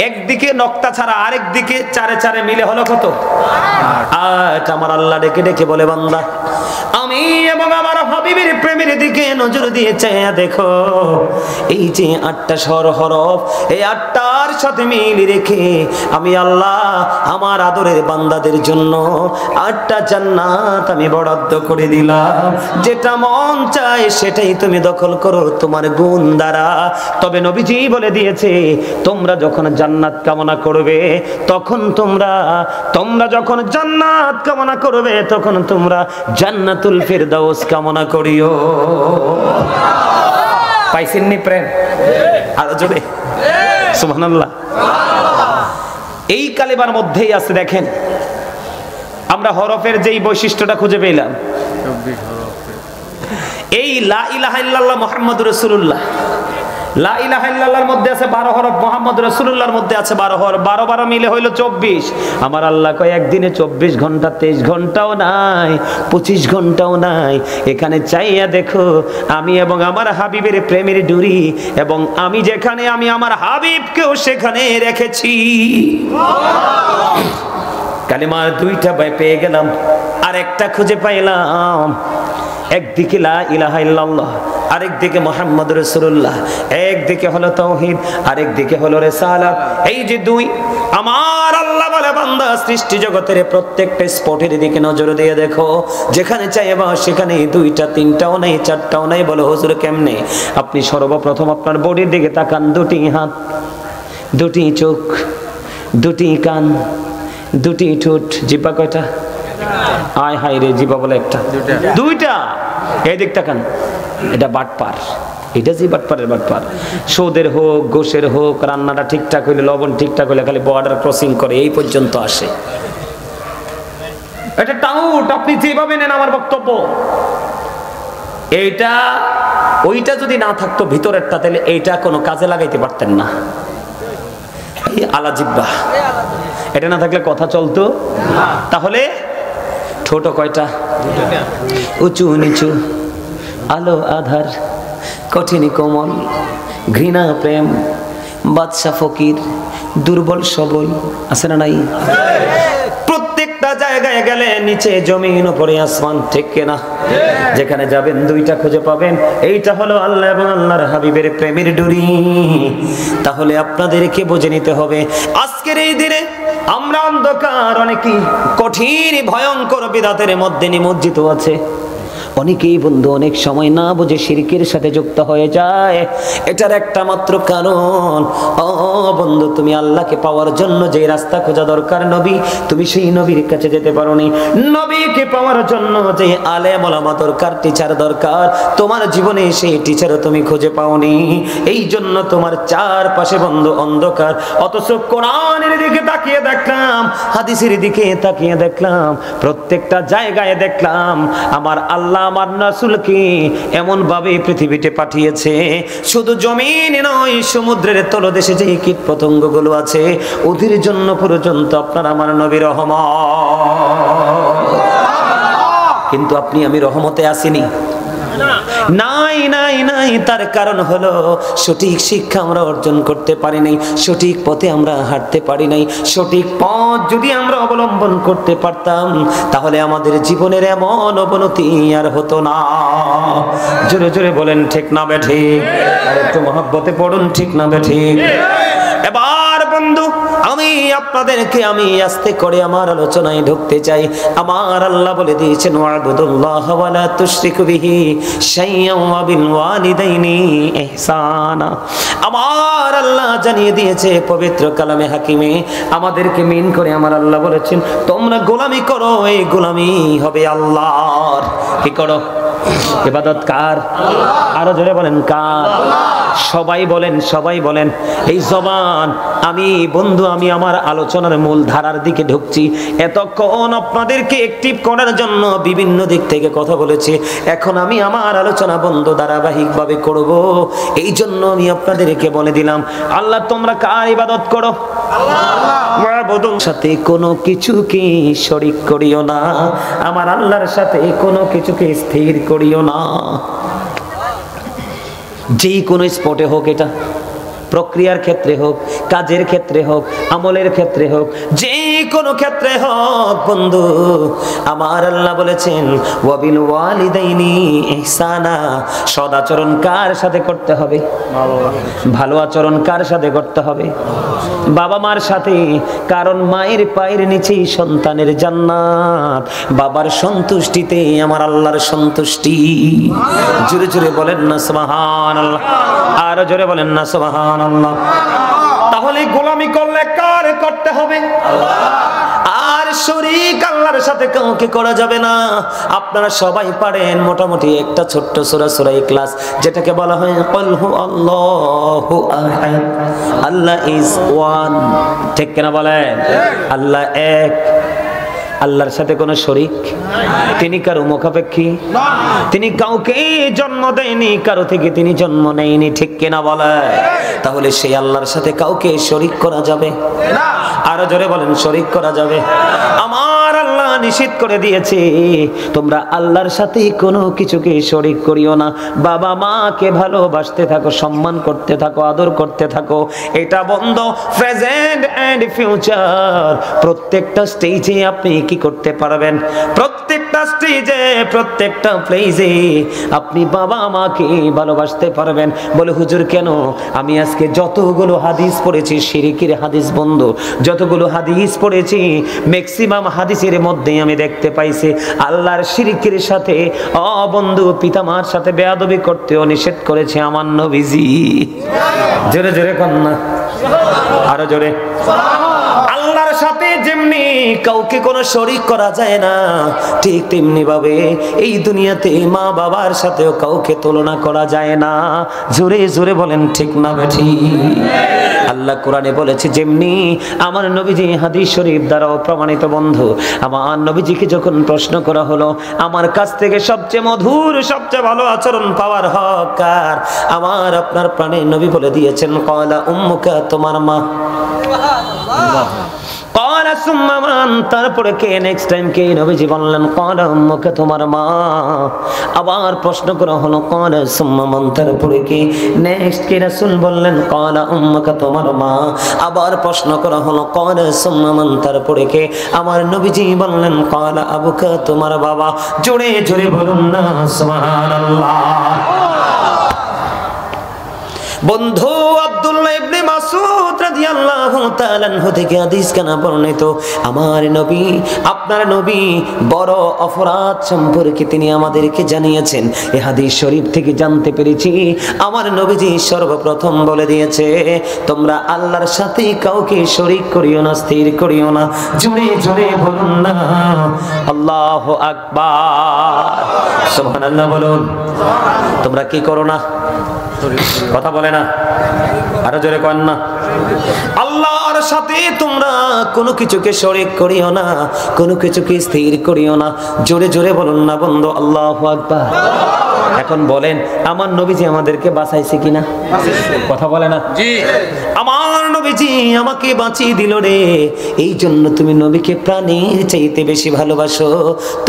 একদিকে নক্তা ছাড়া আরেক দিকে 4 এ 4 মিলে হলো কত? 8। আমার আল্লাহ ডেকে ডেকে বলে, বান্দা আমি এবং আমার হাবিবের প্রেমের দিকে নজর দিয়ে চেয়ে দেখো, এই যে 8টা স্বর হরফ, এই 8টার সাথে মিল রেখে আমি আল্লাহ আমার আদরের বান্দাদের জন্য 8টা জান্নাত আমি বরাদ্দ করে দিলাম। যেটা মন চায় সেটাই তুমি দখল করো তোমার গুণ দ্বারা। তবে নবীজি বলে দিয়েছে, তোমরা যখন জান্নাত কামনা করবে, তখন তোমরা যখন জান্নাত কামনা করবে, তখন তোমরা জান্নাতুল ফিরদাউস কামনা করিও। পাইছেননি প্রেম? আর জোরে সুবহানাল্লাহ। এই কালেমার মধ্যেই আছে, দেখেন আমরা হরফের যেই বৈশিষ্ট্যটা খুঁজে পেলাম, এই লা ইলাহা ইল্লাল্লাহ মুহাম্মাদুর রাসূলুল্লাহ, লা ইলাহা ইল্লাল্লাহর মধ্যে আছে 12 হরফ, মুহাম্মদ রাসূলুল্লাহর মধ্যে আছে 12 হরফ। 12 মিলে হইল 24। আমার আল্লাহ কয় একদিনে 24 ঘন্টা, 23 ঘন্টাও নাই, 25 ঘন্টাও নাই। এখানে চাইয়া দেখো, আমি এবং আমার হাবিবের প্রেমের ডুরি, এবং আমি যেখানে আমি আমার হাবিবকেও সেখানে রেখেছি। কালিমার 2টা পেয়ে গেলাম, আর একটা খুঁজে পাইলাম। একদিকে লা ইলাহা ইল্লাল্লাহ, আরেকদিকে মুহাম্মদুর রাসূলুল্লাহ, একদিকে হলো তাওহীদ, আরেকদিকে হলো রিসালাত। এই যে দুই, আমার আল্লাহ বলে বান্দা সৃষ্টি জগতের প্রত্যেকটা স্পটের দিকে নজর দিয়ে দেখো, যেখানে চাইবা সেখানে দুইটা তিনটাও নাই চারটাও নাই। বলো হুজুর কেমনে? আপনি সর্বপ্রথম আপনার বডির দিকে তাকান, দুটি হাত, দুটি চোখ, দুটি কান, দুটি ঠোঁট, জিহ্বা কয়টা? আয় হায় রে, জিহ্বা বলে একটা, দুইটা। এই দিক তাকান, এটা বাটপার, এটা যে বাটপারের বাটপার। সৌদের হোক, গোশের হোক, রান্নাটা ঠিকঠাক হইলে, লবণ ঠিকঠাক হইলে খালি বর্ডার ক্রসিং করে এই পর্যন্ত আসে। এটা টাউট, আপনি যেভাবে নেন আমার বক্তব্য। এইটা ওইটা যদি না থাকতো ভিতরেরটা, তাহলে এইটা কোনো কাজে লাগাইতে পারতেন না। আলা জিহ্বা, এটা না থাকলে কথা চলতো। তাহলে ছোট কয়টা? উঁচু নিচু, আলো আধার, কঠিন কোমল, ঘৃণা প্রেম, বাদশা ফকির, দুর্বল সবল, আছে না নাই? প্রত্যেকটা জায়গায় গেলে নিচে জমিন, উপরে আসমান, ঠিক কিনা? যেখানে যাবেন দুইটা খুঁজে পাবেন। এইটা হলো আল্লাহ এবং আল্লাহর হাবিবের প্রেমের ডুরি। তাহলে আপনাদেরকে বুঝে নিতে হবে, আজকের এই দিনে আমরা অন্ধকার, অনেকেই কঠিন ভয়ঙ্কর বিদাতের মধ্যে নিমজ্জিত আছে। অনেকেই বন্ধু অনেক সময় না বুঝে শিরকের সাথে যুক্ত হয়ে যায়। এটার একটা মাত্র কারণ, ও বন্ধু, তুমি আল্লাহকে পাওয়ার জন্য যে রাস্তা খোঁজা দরকার নবী, তুমি সেই নবীর কাছে যেতে পারোনি। নবীকে পাওয়ার জন্য যে আলেম ওলামা দরকার, টিচার দরকার, তোমার জীবনে সেই টিচারও তুমি খুঁজে পাওনি। এই জন্য তোমার চারপাশে বন্ধু অন্ধকার। অথচ কোরআনের দিকে তাকিয়ে দেখলাম, হাদিসের দিকে তাকিয়ে দেখলাম, প্রত্যেকটা জায়গায় দেখলাম আমার আল্লাহ আমার রাসূলকে এমন ভাবে পৃথিবীতে পাঠিয়েছে, শুধু জমিনে নয়, সমুদ্রের তলদেশে যে কীট পতঙ্গ গুলো আছে ওদের জন্য পর্যন্ত আপনার আমার নবী রহমত। কিন্তু আপনি আমি রহমতে আসিনি, নাই নাই নাই। তার কারণ হলো সঠিক শিক্ষা আমরা অর্জন করতে পারি নাই, সঠিক পথে আমরা হাঁটতে পারি নাই। সঠিক পথ যদি আমরা অবলম্বন করতে পারতাম, তাহলে আমাদের জীবনের এমন অবনতি আর হতো না। জোরে জোরে বলেন ঠিক না বেঠিক? আর একটু মহব্বতে পড়ুন ঠিক না বেঠিক? এবার বন্ধু আমি আপনাদেরকে আস্তে করে আমার আলোচনায় ঢুকতে চাই। আমার আল্লাহ বলে দিয়েছেন, ওয়া'বুদুল্লাহ ওয়া লা তুশরিকু বিহি শাইয়্যান ওয়া বিল ওয়ালিদাইনি ইহসানা। আমার আল্লাহ জানিয়ে দিয়েছে পবিত্র কালামে হাকিমে, আমাদেরকে মিন করে আমার আল্লাহ বলেছেন, তোমরা গোলামি করো, এই গোলামি হবে আল্লাহর। কি করো? ইবাদত কার? আরো জোরে বলেন কার? সবাই বলেন, সবাই বলেন। এই জবান আমি বন্ধু আমি আমার আলোচনার মূল ধারার দিকে ঢুকছি। এতক্ষণ আপনাদেরকে অ্যাক্টিভ করার জন্য বিভিন্ন দিক থেকে কথা বলেছি। এখন আমি আমার আলোচনা বন্ধু ধারাবাহিকভাবে করব। এই জন্য আমি আপনাদেরকে বলে দিলাম, আল্লাহ তোমরা কার ইবাদত করো? আল্লাহর সাথে কোনো কিছুকে শরীক করিও না, আমার আল্লাহর সাথে কোনো কিছুকে স্থির করিও না। যেই কোনো স্পটে হোক, এটা প্রক্রিয়ার ক্ষেত্রে হোক, কাজের ক্ষেত্রে হোক, আমলের ক্ষেত্রে হোক, যে কোনো ক্ষেত্রে হোক বন্ধু, আমার আল্লাহ বলেছেন ওয়াবিল ওয়ালিদাইনি ইহসানা। সদাচরণ কার সাথে করতে হবে? ভালো আচরণ কার সাথে করতে হবে? বাবা মার সাথে। কারণ মায়ের পায়ের নিচেই সন্তানের জান্নাত। বাবার সন্তুষ্টিতে আমার আল্লাহর সন্তুষ্টি। জোরে জোরে বলেন না সুবহানাল্লাহ? আর জোরে বলেন না সুবহানাল্লাহ? তাহলে গোলামি করলে কার করতে হবে? আর শরীক আল্লাহর সাথে কাউকে করা যাবে না। আপনারা সবাই পারেন মোটামুটি একটা ছোট্ট সূরা, সূরা ইখলাস, যেটাকে বলা হয় কুল হু আল্লাহু আহাদ, আল্লাহ ইজ ওয়ান। ঠিক কিনা বলেন? আল্লাহ এক, আল্লাহর সাথে কোনো শরীক, তিনি কারো মুখাপেক্ষী, তিনি কাউকে জন্ম দেয়নি, কারো থেকে তিনি জন্ম নেয়নি। ঠিক কিনা বলে? তাহলে সেই আল্লাহর সাথে কাউকে শরীক করা যাবে না। আরো জোরে বলেন, শরীক করা যাবে? আমার আল্লাহ নিষেধ করে দিয়েছে, তোমরা আল্লাহর সাথে কোনো কিছুকে শরীক করিও না। বাবা মাকে ভালোবাসতে থাকো, সম্মান করতে থাকো, আদর করতে থাকো। এটা বন্ধ প্রেজেন্ট অ্যান্ড ফিউচার প্রত্যেকটা স্টেজে আপনি কি করতে পারবেন, প্রত্যেকটা স্টেজে প্রত্যেকটা প্লেসে আপনি বাবা মাকে ভালোবাসতে পারবেন। বলে হুজুর কেন? আমি আজকে যতগুলো হাদিস পড়েছি শিরকের হাদিস বন্ধ, যতগুলো হাদিস পড়েছি ম্যাক্সিমাম হাদিসের মধ্যে আমি দেখতে পাইছি আল্লাহর শিরকের সাথে বন্ধু পিতামার সাথে বেয়াদবি করতেও নিষেধ করেছে আমার নবীজি। জোরে জোরে কন্যা, আরো জোরে। আল্লাহর সাথে যেমনি কাউকে কোনো শরীক করা যায় না, ঠিক তেমনি ভাবে এই দুনিয়াতে মা বাবার সাথেও কাউকে তুলনা করা যায় না। জোরে জোরে বলেন ঠিক না বেঠি? আল্লাহ কোরআনে বলেছে যেমনি আমার নবীজি হাদিস শরীফ দ্বারাও প্রমাণিত বন্ধু। আমার নবীজিকে যখন প্রশ্ন করা হলো আমার কাছ থেকে সবচেয়ে মধুর সবচেয়ে ভালো আচরণ পাওয়ার হক কার, আমার আপনার প্রাণের নবী বলে দিয়েছেন ক্বালা উম্মুকা, তোমার মা। ক্বালা সুম্মা মান, তারপরে কে? নেক্সট টাইম কে? নবীজি বললেন ক্বালা উম্মুকা, তোমার মা। আবার প্রশ্ন করা হলো ক্বালা সুম্মা মান, তারপরে কে? নেক্সট কে? রাসূল বললেন ক্বালা উম্মুকা, তোমার মা। আবার প্রশ্ন করা হলো ক্বালা সুম্মা মান, তারপরে কে? আমার নবীজি বললেন ক্বালা আবুকা, তোমার বাবা। জোরে জোরে বলুন না সুবহানাল্লাহ। বন্ধু আব্দুল্লাহ ইবনে মাসউদ রাদিয়াল্লাহু তাআলা আনহু থেকে হাদিস কানা বর্ণিত, আমার নবী আপনার নবী বড় অপরাধ সম্পর্কে তিনি আমাদেরকে জানিয়েছেন। এই হাদিস শরীফ থেকে জানতে পেরেছি আমার নবীজি সর্বপ্রথম বলে দিয়েছে তোমরা আল্লাহর সাথে কাউকে শরীক করিও না, স্থির করিও না। জোরে জোরে বলুন না আল্লাহু আকবার, সুবহানাল্লাহ বলুন। তোমরা কি করো না? কথা বলে না, আরো জোরে কর না। আল্লাহর সাথে তোমরা কোনো কিছুকে শরীক করিও না, কোনো কিছুকে স্থির করিও না। জোরে জোরে বলুন না বন্ধু আল্লাহু আকবার। এখন বলেন আমার নবীজি আমাদেরকে বাঁচাইছে কিনা? কথা বলে না জি। আমার নবীজি আমাকে বাঁচিয়ে দিল রে, এই জন্য তুমি নবীকে প্রাণের চাইতে বেশি ভালোবাসো।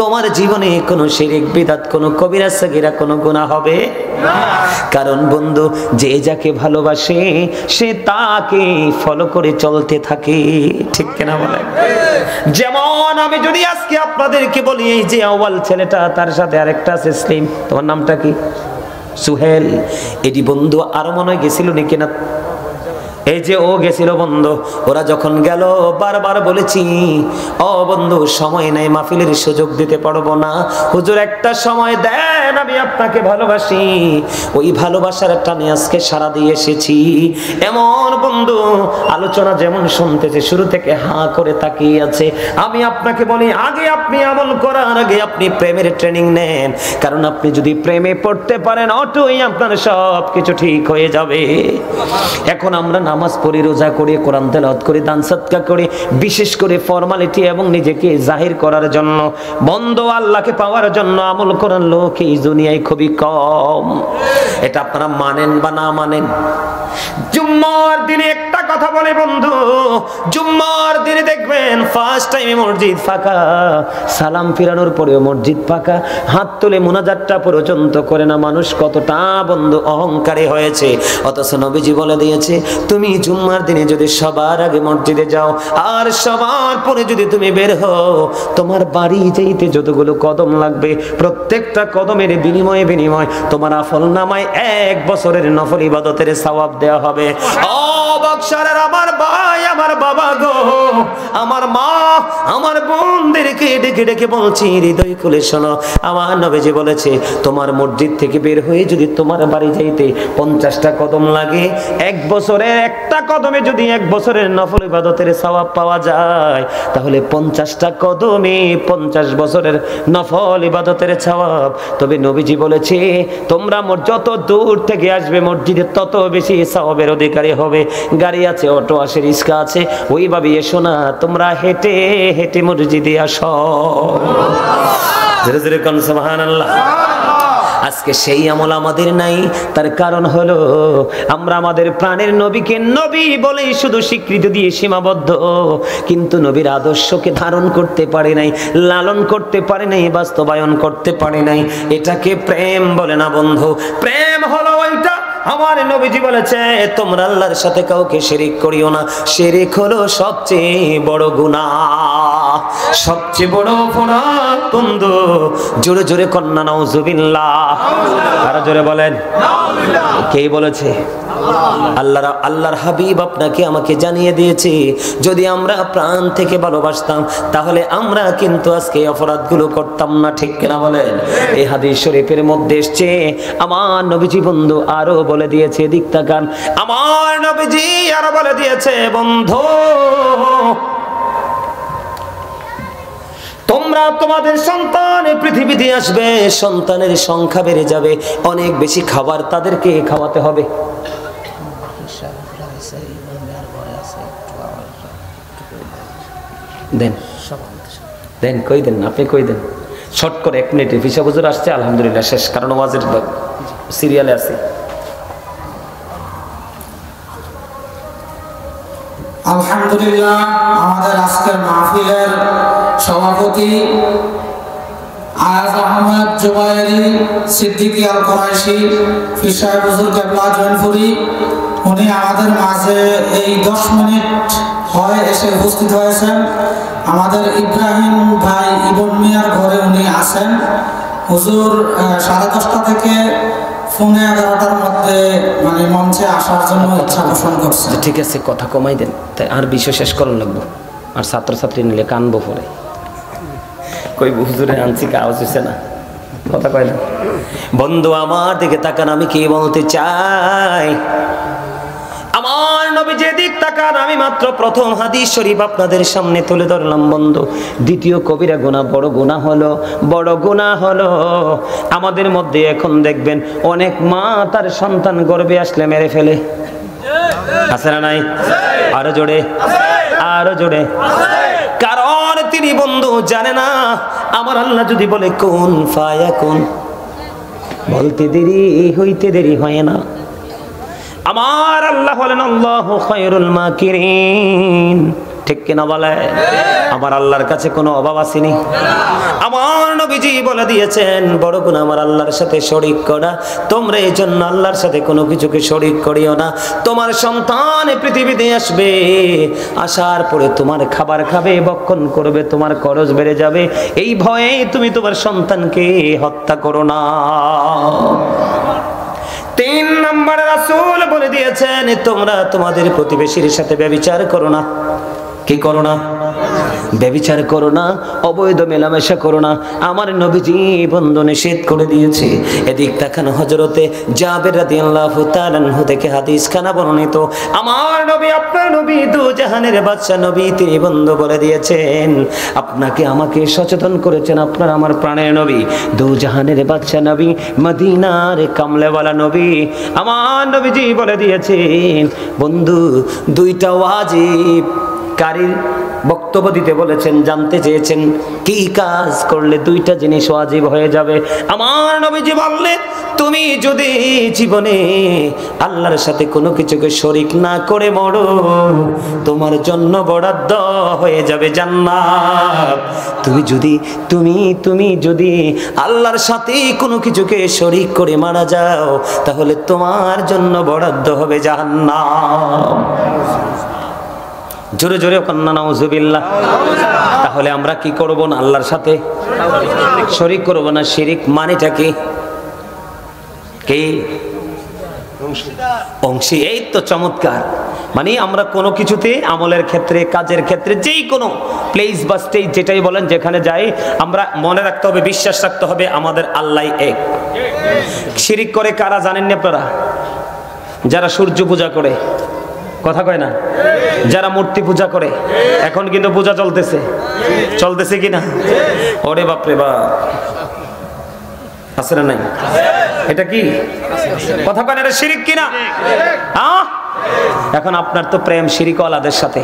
তোমার জীবনে কোনো শিরক বিদআত কোনো কবিরা সাগীরা কোনো গুনাহ হবে না, কারণ বন্ধু যে যাকে ভালোবাসে সে তাকে ফলো করে চলতে থাকে, ঠিক কিনা বলেন? যেমন আমি যদি আজকে আপনাদেরকে বলি এই যে আউয়াল ছেলেটা তার সাথে আরেকটা আছে স্লিম, তোমার নামটা কি? সুহেল। এটি বন্ধু আরো মনে হয় গেছিল নাকি না? এই যে ও গেছিল বন্ধু, ওরা যখন গেল বারবার বলেছি ও বন্ধু সময় নাই, মাহফিলের সুযোগ দিতে পারবো না, হুজুর একটা সময় দেন, আমি আপনাকে ভালোবাসি। ওই ভালোবাসার টানে আজকে সারা দিয়ে এসেছি। এমন বন্ধু আলোচনা যেমন শুনতেছে শুরু থেকে হাঁ করে তাকিয়ে আছে। আমি আপনাকে বলি আগে আপনি আমল করার আগে আপনি প্রেমের ট্রেনিং নেন, কারণ আপনি যদি প্রেমে পড়তে পারেন অটোই আপনার সব কিছু ঠিক হয়ে যাবে। এখন আমরা নামাজ পড়ি, রোজা করি, কোরআন তেলাওয়াত করি, দান সদকা করি, বিশেষ করে ফর্মালিটি এবং নিজেকে জাহির করার জন্য, বন্ধ আল্লাহকে পাওয়ার জন্য আমল করার লোক এই দুনিয়ায় খুবই কম। এটা আপনারা মানেন বা না মানেন? জুম্মার দিনে একটা কথা বলে বন্ধু, জুম্মার দিনে দেখবেন ফার্স্ট টাইমে মসজিদ ফাঁকা, সালাম ফিরানোর পরেও মসজিদ ফাঁকা, হাত তুলে মুনাজাতটা পর্যন্ত করে না। মানুষ কতটা বন্ধু অহংকারী হয়েছে। অথচ নবীজি বলে দিয়েছে তুমি জুম্মার দিনে যদি সবার আগে মসজিদে যাও আর সবার পরে যদি তুমি বের হও, তোমার বাড়ি যেতে যতগুলো কদম লাগবে প্রত্যেকটা কদমের বিনিময়ে তোমার আমলনামায় 1 বছরের নফল ইবাদতের সওয়াব দেওয়া হবে। ও বক্সারের আমার ভাই আমার বাবা গো, আমার মা আমার বোনদেরকে ডেকে ডেকে বলছি হৃদয় খুলে শোনো, আমার নবীজি বলেছে তোমার মসজিদ থেকে বের হয়ে যদি তোমার বাড়ি যাইতে 50টা কদম লাগে, 1 বছরের একটা কদমে যদি 1 বছরের নফল ইবাদতের সওয়াব পাওয়া যায়, তাহলে 50টা কদমে 50 বছরের নফল ইবাদতের সওয়াব। তবে নবীজি বলেছে তোমরা যত দূর থেকে আসবে মসজিদে তত বেশি সওয়াবের অধিকারী হবে। গাড়ি আছে, অটো আছে, রিক্সা আছে, ওইভাবে এসো না, তোমরা হেঁটে হেঁটে মসজিদে আসো। ধীরে ধীরে কোন সুবহানাল্লাহ। আজকে সেই আমল আমাদের নাই, তার কারণ হলো আমরা আমাদের প্রাণের নবীকে নবী বলেই শুধু স্বীকৃতি দিয়ে সীমাবদ্ধ, কিন্তু নবীর আদর্শকে ধারণ করতে পারে নাই, লালন করতে পারে নাই, বাস্তবায়ন করতে পারে নাই। এটাকে প্রেম বলে না বন্ধু। প্রেম হলো ওইটা আমার নবীজি বলেছে তোমরা আল্লাহর সাথে কাউকে শিরিক করিও না। শিরিক হলো সবচেয়ে বড় গুনাহ, সবচেয়ে বড় অপরাধ বন্ধু। জোরে জোরে কন্না নাউজুবিল্লাহ, আরো জোরে বলেন নাউজুবিল্লাহ। কে বলেছে? আল্লাহর হাবিব আপনাকে আমাকে জানিয়ে দিয়েছে, যদি আমরা প্রাণ থেকে ভালোবাসতাম তাহলে আমরা কিন্তু আজকে অপরাধগুলো করতাম না, ঠিক কিনা বলেন? এই হাদিস শরীফের মধ্যে এসেছে, আমার নবীজি বন্ধু আরো বলে দিয়েছে, দিক তাকান, আমার নবীজি আরো বলে দিয়েছে, বন্ধু তোমরা তোমাদের সন্তান পৃথিবীতে আসবে, সন্তানের সংখ্যা বেড়ে যাবে, অনেক বেশি খাবার তাদেরকে খাওয়াতে হবে। দেন দেন, কই দেন, আপনি কই দেন, শর্ট করে 1 মিনিটে। ফিসা হুজুর আসছে, আলহামদুলিল্লাহ শেষ, কারণ ওয়াজের সিরিয়ালে আছে। আলহামদুলিল্লাহ, আমাদের আজকের মাহফিলের সভাপতি আয়াজ আহমদ জুবায়েরি সিদ্দিকী আল কুরাইশি ফিসা হুজুর কেবলা জৈনপুরি, উনি আমাদের মাঝে এই 10 মিনিট হয় এসে উপস্থিত হয়েছেন। আমাদের ইব্রাহিম ভাই ইবন মিয়ার ঘরে উনি আছেন। হুজুর 10:30 থেকে 11:15 মধ্যে মানে মঞ্চে আসার জন্য ইচ্ছা পোষণ করছে। ঠিক আছে, কথা কমাই দেন, তাই আর বিষয় শেষ করার লাগবো, আর ছাত্রছাত্রী নিলে কানবো পরে। কই হুজুরে আনছি, আওয়াজ হচ্ছে না, কথা কয় না। বন্ধু আমার দিকে তাকান, আমি কি বলতে চাই, আমার নবী যে দিক তাকান, আমি মাত্র প্রথম হাদিস শরীফ আপনাদের সামনে তুলে ধরলাম বন্ধু। দ্বিতীয় কবিরা গুনাহ, বড় গুনাহ হলো, বড় গুনাহ হলো আমাদের মধ্যে এখন দেখবেন অনেক মা তার সন্তান গর্ভে আসলে মেরে ফেলে, আছে না নাই? আরো জোরে, আরো জোরে। কারণ তিনি বন্ধু জানে না, আমার আল্লাহ যদি বলে কুন ফায়াকুন, বলতে দেরি হইতে দেরি হয় না। আমার আল্লাহ বলেন আল্লাহু খায়রুল মাকিরিন, ঠিক কিনা বলে? আমার আল্লাহর কাছে কোনো অভাব আসেনি। আমার নবীজি বলে দিয়েছেন, বড় গুনাহ আমার আল্লাহর সাথে শরীক করা। তোমরা এই জন্য আল্লাহর সাথে কোনো কিছুকে শরীক করিও না। তোমার সন্তান পৃথিবীতে আসবে, আসার পরে তোমার খাবার খাবে, ভক্ষণ করবে, তোমার খরচ বেড়ে যাবে, এই ভয়ে তুমি তোমার সন্তানকে হত্যা করো না। 3 নম্বরে রাসূল বলে দিয়েছেন, তোমরা তোমাদের প্রতিবেশীর সাথে ব্যভিচার করো না। কি করো না? ব্যভিচার করো না, অবৈধ মেলামেশা করো না। আমার নবীজি বন্ধু নিষেধ করে দিয়েছে। এদিক তাকানো হযরতে জাবের রাদিয়াল্লাহু তাআলা আনহু থেকে হাদিস খানা বর্ণিত, আমার নবী আপনার নবী দু জাহানের বাদশা নবী, তিনি বন্ধু বলে দিয়েছেন, আপনাকে আমাকে সচেতন করেছেন আপনার আমার প্রাণের নবী, দু জাহানের বাদশা নবী, মদিনার কামলেওয়ালা নবী। আমার নবীজি বলে দিয়েছেন বন্ধু, 2টা ওয়াজিব কারীর বক্তব্য দিতে বলেছেন, জানতে চেয়েছেন কি কাজ করলে 2টা জিনিস ওয়াজিব হয়ে যাবে। আমার নবীজি বললেন, তুমি যদি জীবনে আল্লাহর সাথে কোনো কিছুকে শরীক না করে মরো, তোমার জন্য বরাদ্দ হয়ে যাবে জান্নাত। তুমি যদি আল্লাহর সাথে কোনো কিছুকে শরীক করে মারা যাও, তাহলে তোমার জন্য বরাদ্দ হবে জাহান্নাম। জোরে জোরে কন্না নাউজুবিল্লাহ। তাহলে আমরা কি করব না? আল্লাহর সাথে শরীক করব না। শিরিক মানেটা কি? অংশী। এই তো চমৎকার। মানে আমরা কোনো কিছুতে, আমলের ক্ষেত্রে, কাজের ক্ষেত্রে, যেই কোনো প্লেস বা স্টেজ যেটাই বলেন, যেখানে যাই আমরা মনে রাখতে হবে, বিশ্বাস রাখতে হবে আমাদের আল্লাহ এক। শিরিক করে কারা জানেন না আপনারা? যারা সূর্য পূজা করে, কথা কয় না, যারা মূর্তি পূজা করে। এখন কিন্তু পূজা চলতেছে কিনা? ওরে বাপরে বাপ, আছে না নাই? এটা কি কথা কয় না? এটা শিরিক কিনা? এখন আপনার তো প্রেম শিরিকওয়ালাদের সাথে।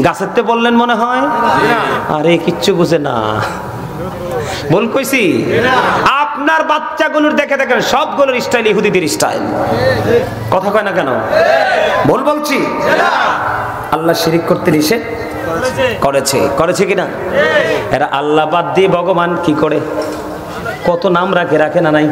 গাছের তে বললেন মনে হয়, আরে কিচ্ছু বুঝে না, বল কইছি। আপনার বাচ্চাগুলোর দেখে দেখেন সবগুলোর স্টাইল ইহুদিদের স্টাইল, কথা কয় না কেন? ভুল বলছি? আল্লাহ শিরিক করতে নিষেধ করেছে কিনা? এরা আল্লাহ বাদ দিয়ে ভগবান কি করে? কত নাম রাখে না নাই?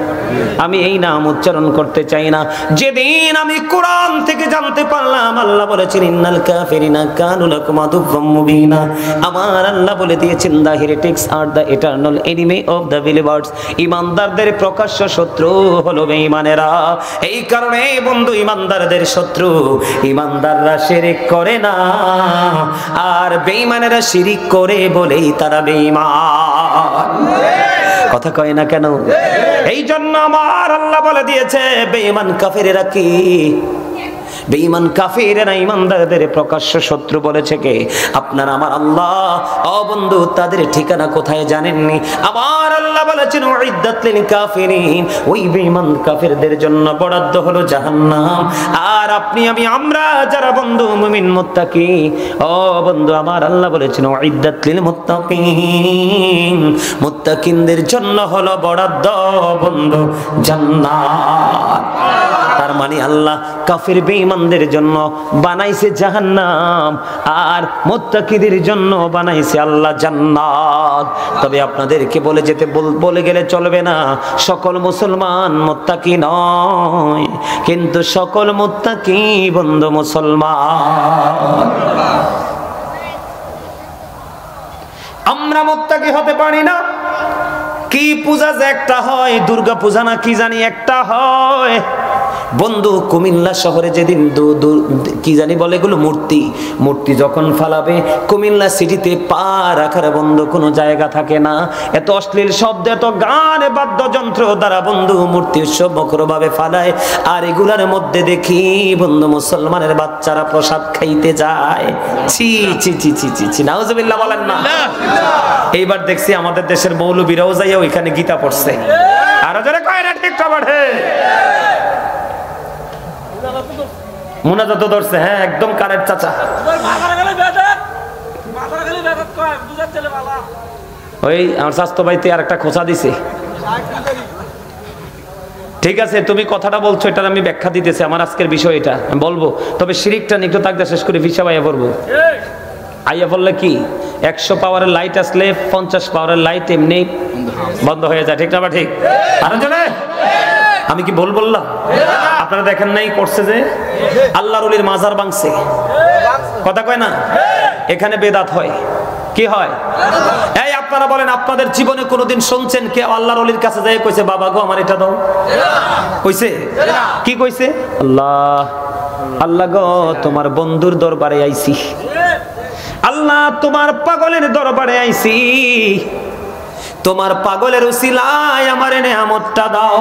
আমি এই নাম উচ্চারণ করতে চাই না। যেদিন আমি কোরআন থেকে জানতে পারলাম আল্লাহ বলেছেন ইন্নাল কাফিরিনা কানু লাকুম আদুওয়াম মুবিনা, আমার আল্লাহ বলে দিয়েছেন দা হেরেটিক্স আর the eternal enemy of the believers, ঈমানদারদের প্রকাশ্য শত্রু হলো বেঈমানেরা। এই কারণে বন্ধু ঈমানদারদের শত্রু, ঈমানদাররা শিরক করে না, আর বেঈমানেরা শিরক করে বলেই তারা বেঈমান। কথা কয় না কেন? এই জন্য আমার আল্লাহ বলে দিয়েছে বেঈমান কাফেরেরা কি? বেঈমান কাফেরেরা ঈমানদারদের প্রকাশ্য শত্রু বলেছে কে? আপনার আমার আল্লাহ। ও বন্ধু, তাদের ঠিকানা কোথায় জানেননি? আমার আল্লাহ বলেছেন উইদ্দাত লিল কাফিরিন, ওই বেঈমান কাফেরদের জন্য বরাদ্দ হলো জাহান্নাম। আর আপনি আমি আমরা যারা বন্ধু মুমিন মুত্তাকি, ও বন্ধু আমার আল্লাহ বলেছেন উইদ্দাত লিল মুত্তাকিন, মুত্তাকিনদের জন্য হলো বরাদ্দ বন্ধু জান্নাত। তার মানে আল্লাহ কাফির বেঈমানদের জন্য বানাইছে জাহান্নাম, আর মুত্তাকিদের জন্য বানাইছে আল্লাহ জান্নাত। তবে আপনাদেরকে বলে গেলে চলবে না সকল মুসলমান মুত্তাকি নয়, কিন্তু সকল মুত্তাকি বন্ধু মুসলমান। আমরা মুত্তাকি হতে পারি না। কি পূজা যে একটা হয়, দুর্গা পূজা না কি জানি একটা হয় বন্ধু, কুমিল্লা শহরে যেদিন কি জানি বলে এগুলো মূর্তি যখন ফালাবে, কুমিল্লা সিটিতে পা রাখার বন্ধু কোনো জায়গা থাকে না। এত অশ্লীল শব্দ, এত গান বাদ্যযন্ত্র দ্বারা বন্ধু মূর্তি উৎসব মুখরভাবে ফালায়। আর এগুলার মধ্যে দেখি বন্ধু মুসলমানের বাচ্চারা প্রসাদ খাইতে যায়। ছি ছি ছি ছি ছি ছি, নাউজুবিল্লাহ বলেন না। এইবার দেখছি আমাদের দেশের মৌলবীরাও যাইয়া ওইখানে গীতা পড়ছে। আরো যারা কয় না ঠিক বাড়ে মুনাজাত ধরছে। হ্যাঁ, একদম কারেক্ট চাচা। ওই আমার স্বাস্থ্য ভাইতে আর একটা খোঁচা দিছে। ঠিক আছে, তুমি কথাটা বলছো, এটার আমি ব্যাখ্যা দিতেছি। আমার আজকের বিষয় এটা আমি বলবো, তবে শিরিকটা নিকট থাকতে শেষ করে ভিসা আইয়া পড়বো। আইয়া বললে কি 100 পাওয়ারের লাইট আসলে 50 পাওয়ারের লাইট এমনি বন্ধ হয়ে যায়, ঠিক না? বা ঠিক? আরো জনে আমি কি বললাম? আপনারা দেখেন নাই করছে যে আল্লাহর ওলির মাজার ভাঙছে, কথা কয় না? এখানে বেদাত হয়। কি হয়? এই আপনারা বলেন, আপনাদের জীবনে কোনোদিন শুনছেন কে আল্লাহর ওলির কাছে যায় কইছে বাবা গো আমার এটা দাও? কইছে? কি কইছে? আল্লাহ আল্লাহ গো তোমার বন্ধুর দরবারে আইছি, আল্লাহ তোমার পাগলের দরবারে আইছি, তোমার পাগলের উসিলায় আমার নেয়ামতটা দাও।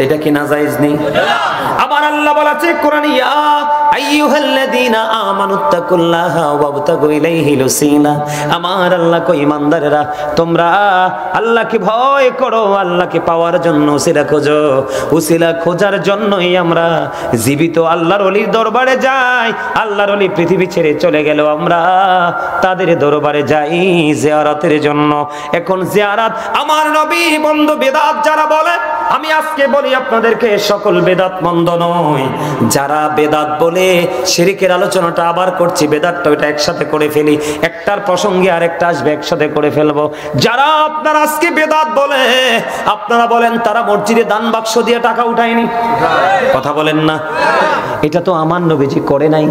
এটা কি নাজায়েজ নেই? আবার আল্লাহ বলেছে কোরআনে, ইয়া আইয়ুহাল্লাযীনা আমানুত্তাকুল্লাহা ওয়াবতাগু ইলাইহিল ওসিলা, আমার আল্লাহ কই ঈমানদারেরা তোমরা আল্লাহকে ভয় করো, আল্লাহকে পাওয়ার জন্য উসিলা খোঁজো। উসিলা খোঁজার জন্যই আমরা জীবিত আল্লাহর ওলির দরবারে যাই। আল্লাহর ওলি পৃথিবী ছেড়ে চলে গেল, আমরা তাদের দরবারে যাই জিয়ারতের জন্য। এখন জিয়ারত আমার নবী বন্ধু বেদাত যারা বলে, আমি আজকে বলি আপনাদেরকে সকল বেদাত মন্দ নয়। যারা বেদাত বলে শিরকের আলোচনাটা আবার করছি, বেদাতটা ওইটা একসাথে করে ফেলি, একটার প্রসঙ্গে আরেকটা আসবে, একসাথে করে ফেলবো। যারা আপনারা আজকে বেদাত বলে, আপনারা বলেন তারা মসজিদে দান বাক্স দিয়ে টাকা উঠায়নি, কথা বলেন না? এটা তো আমার নবীজি করে নাই।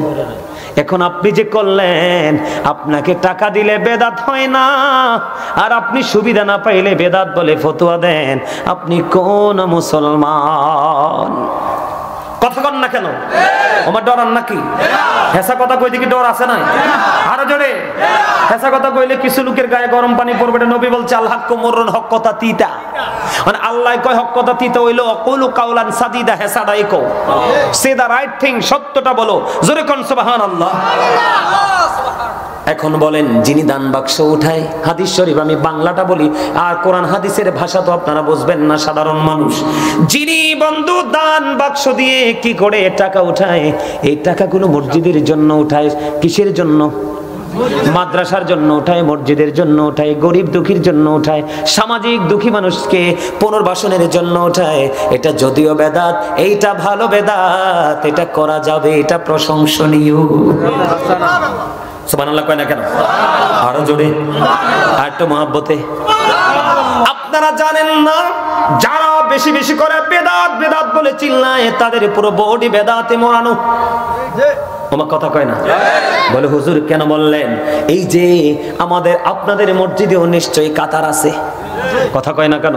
এখন আপনি যে করলেন, আপনাকে টাকা দিলে বেদাত হয় না, আর আপনি সুবিধা না পাইলে বেদাত বলে ফতোয়া দেন, আপনি কোন মুসলমান? কথা কন না কেন? আমার ডরান নাকি? হেসা কথা কইতে কি ডর আছে না? আরো জোরে হেসা কথা কইলে কিছু লোকের গায়ে গরম পানি পড়বে। নবী বলছে আল হাক্কু মুররুন, হক কথা তিতা। মানে আল্লাহ কয় হক কথা তিতা হইলো অকুলু কাউলান সাদিদা, হেসাটাই কও, সে দা রাইট থিং, সত্যটা বলো। জোরে কোন সুবহানাল্লাহ। এখন বলেন, যিনি দান বাক্স উঠায়, হাদিস শরীফ আমি বাংলাটা বলি, আর কোরআন হাদিসের ভাষা তো আপনারা বুঝবেন না, সাধারণ মানুষ। যিনি বন্ধু দান বাক্স দিয়ে কি করে টাকা উঠায়, এই টাকাগুলো মসজিদের জন্য উঠায়। কিসের জন্য? মাদ্রাসার জন্য উঠায়, মসজিদের জন্য উঠায়, গরিব দুঃখীর জন্য উঠায়, সামাজিক দুঃখী মানুষকে পুনর্বাসনের জন্য উঠায়। এটা যদিও বেদাত, এইটা ভালো বেদাত, এটা করা যাবে, এটা প্রশংসনীয়। সুবহানাল্লাহ কয় না কেন? আরো জোরে, আর একটু মহব্বতে। আপনারা জানেন না যারা বেশি বেশি করে বেদাত বেদাত বলে চিল্লায় তাদের পুরো বডি বেদাতে মোড়ানো। আমার কথা কয় না? বলে হুজুর কেন বললেন? এই যে আমাদের আপনাদের মসজিদেও নিশ্চয়ই কাতার আছে, কথা কয় না কেন?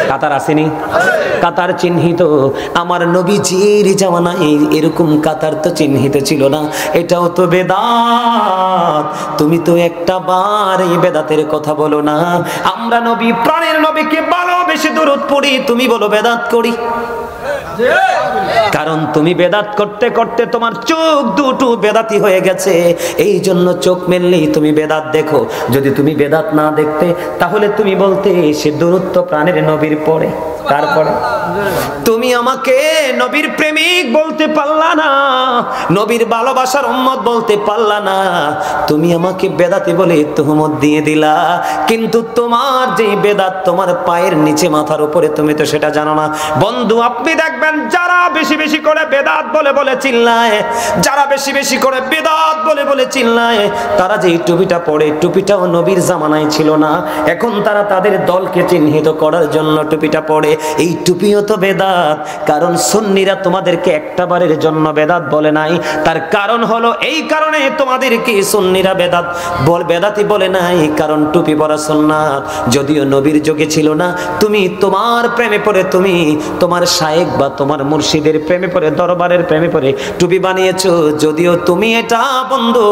কাতার আসেনি? কাতার চিহ্নিত। আমার নবীজির জামানায় এরকম কাতার তো চিহ্নিত ছিল না, এটাও তো বেদাত। তুমি তো একটা বার এই বেদাতের কথা বলো না। আমরা নবী প্রাণের নবীকে ভালোবেসে দরুদ পড়ি, তুমি বলো বেদাত করি। কারণ তুমি বেদাত করতে করতে তোমার চোখ দুটো বেদাতি হয়ে গেছে, এই জন্য চোখ মেললেই তুমি বেদাত দেখো। যদি তুমি বেদাত না দেখতে তাহলে তুমি বলতে সে দরুদ তো প্রাণের নবীর পড়ে। তারপরে তুমি আমাকে নবীর প্রেমিক বলতে পারলা না, নবীর ভালোবাসার উম্মত বলতে পারলা না, তুমি আমাকে বেদাতি বলে তুহমত দিয়ে দিলা। কিন্তু তোমার যে বেদাত তোমার পায়ের নিচে মাথার উপরে, তুমি তো সেটা জানো না। বন্ধু আপনি দেখবেন যারা বেশি বেশি করে বেদাত বলে বলে চিল্লায়, যারা বেশি বেশি করে বেদাত বলে বলে চিল্লায়, তারা যে টুপিটা পরে, টুপিটাও নবীর জামানায় ছিল না। এখন তারা তাদের দলকে চিহ্নিত করার জন্য টুপিটা পরে। এই টুপিও তো বেদাত। কারণ সুন্নিরা তোমাদেরকে একটা বারের জন্য বেদাত বলে নাই। তার কারণ হলো এই কারণে তোমাদেরকে সুন্নিরা বেদাতি বলে নাই, কারণ টুপি পরা সুন্নাত। যদিও নবীর যুগে ছিল না, তুমি তোমার প্রেমে পড়ে, তুমি তোমার শায়েখ বা তোমার মুর্শিদের প্রেমে পড়ে, দরবারের প্রেমে পড়ে টুপি বানিয়েছো। যদিও তুমি এটা বন্ধু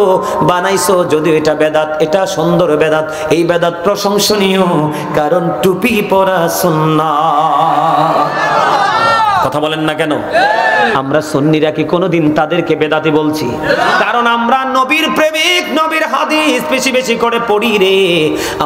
বানাইছো, যদিও এটা বেদাত, এটা সুন্দর বেদাত, এই বেদাত প্রশংসনীয়, কারণ টুপি পরা সুন্নাত। কথা বলেন না কেন? আমরা সুন্নিরা কি কোনোদিন তাদেরকে বেদাতি বলছি? কারণ আমরা নবীর প্রেমিক, নবীর হাদিস বেশি বেশি করে পড়ি রে।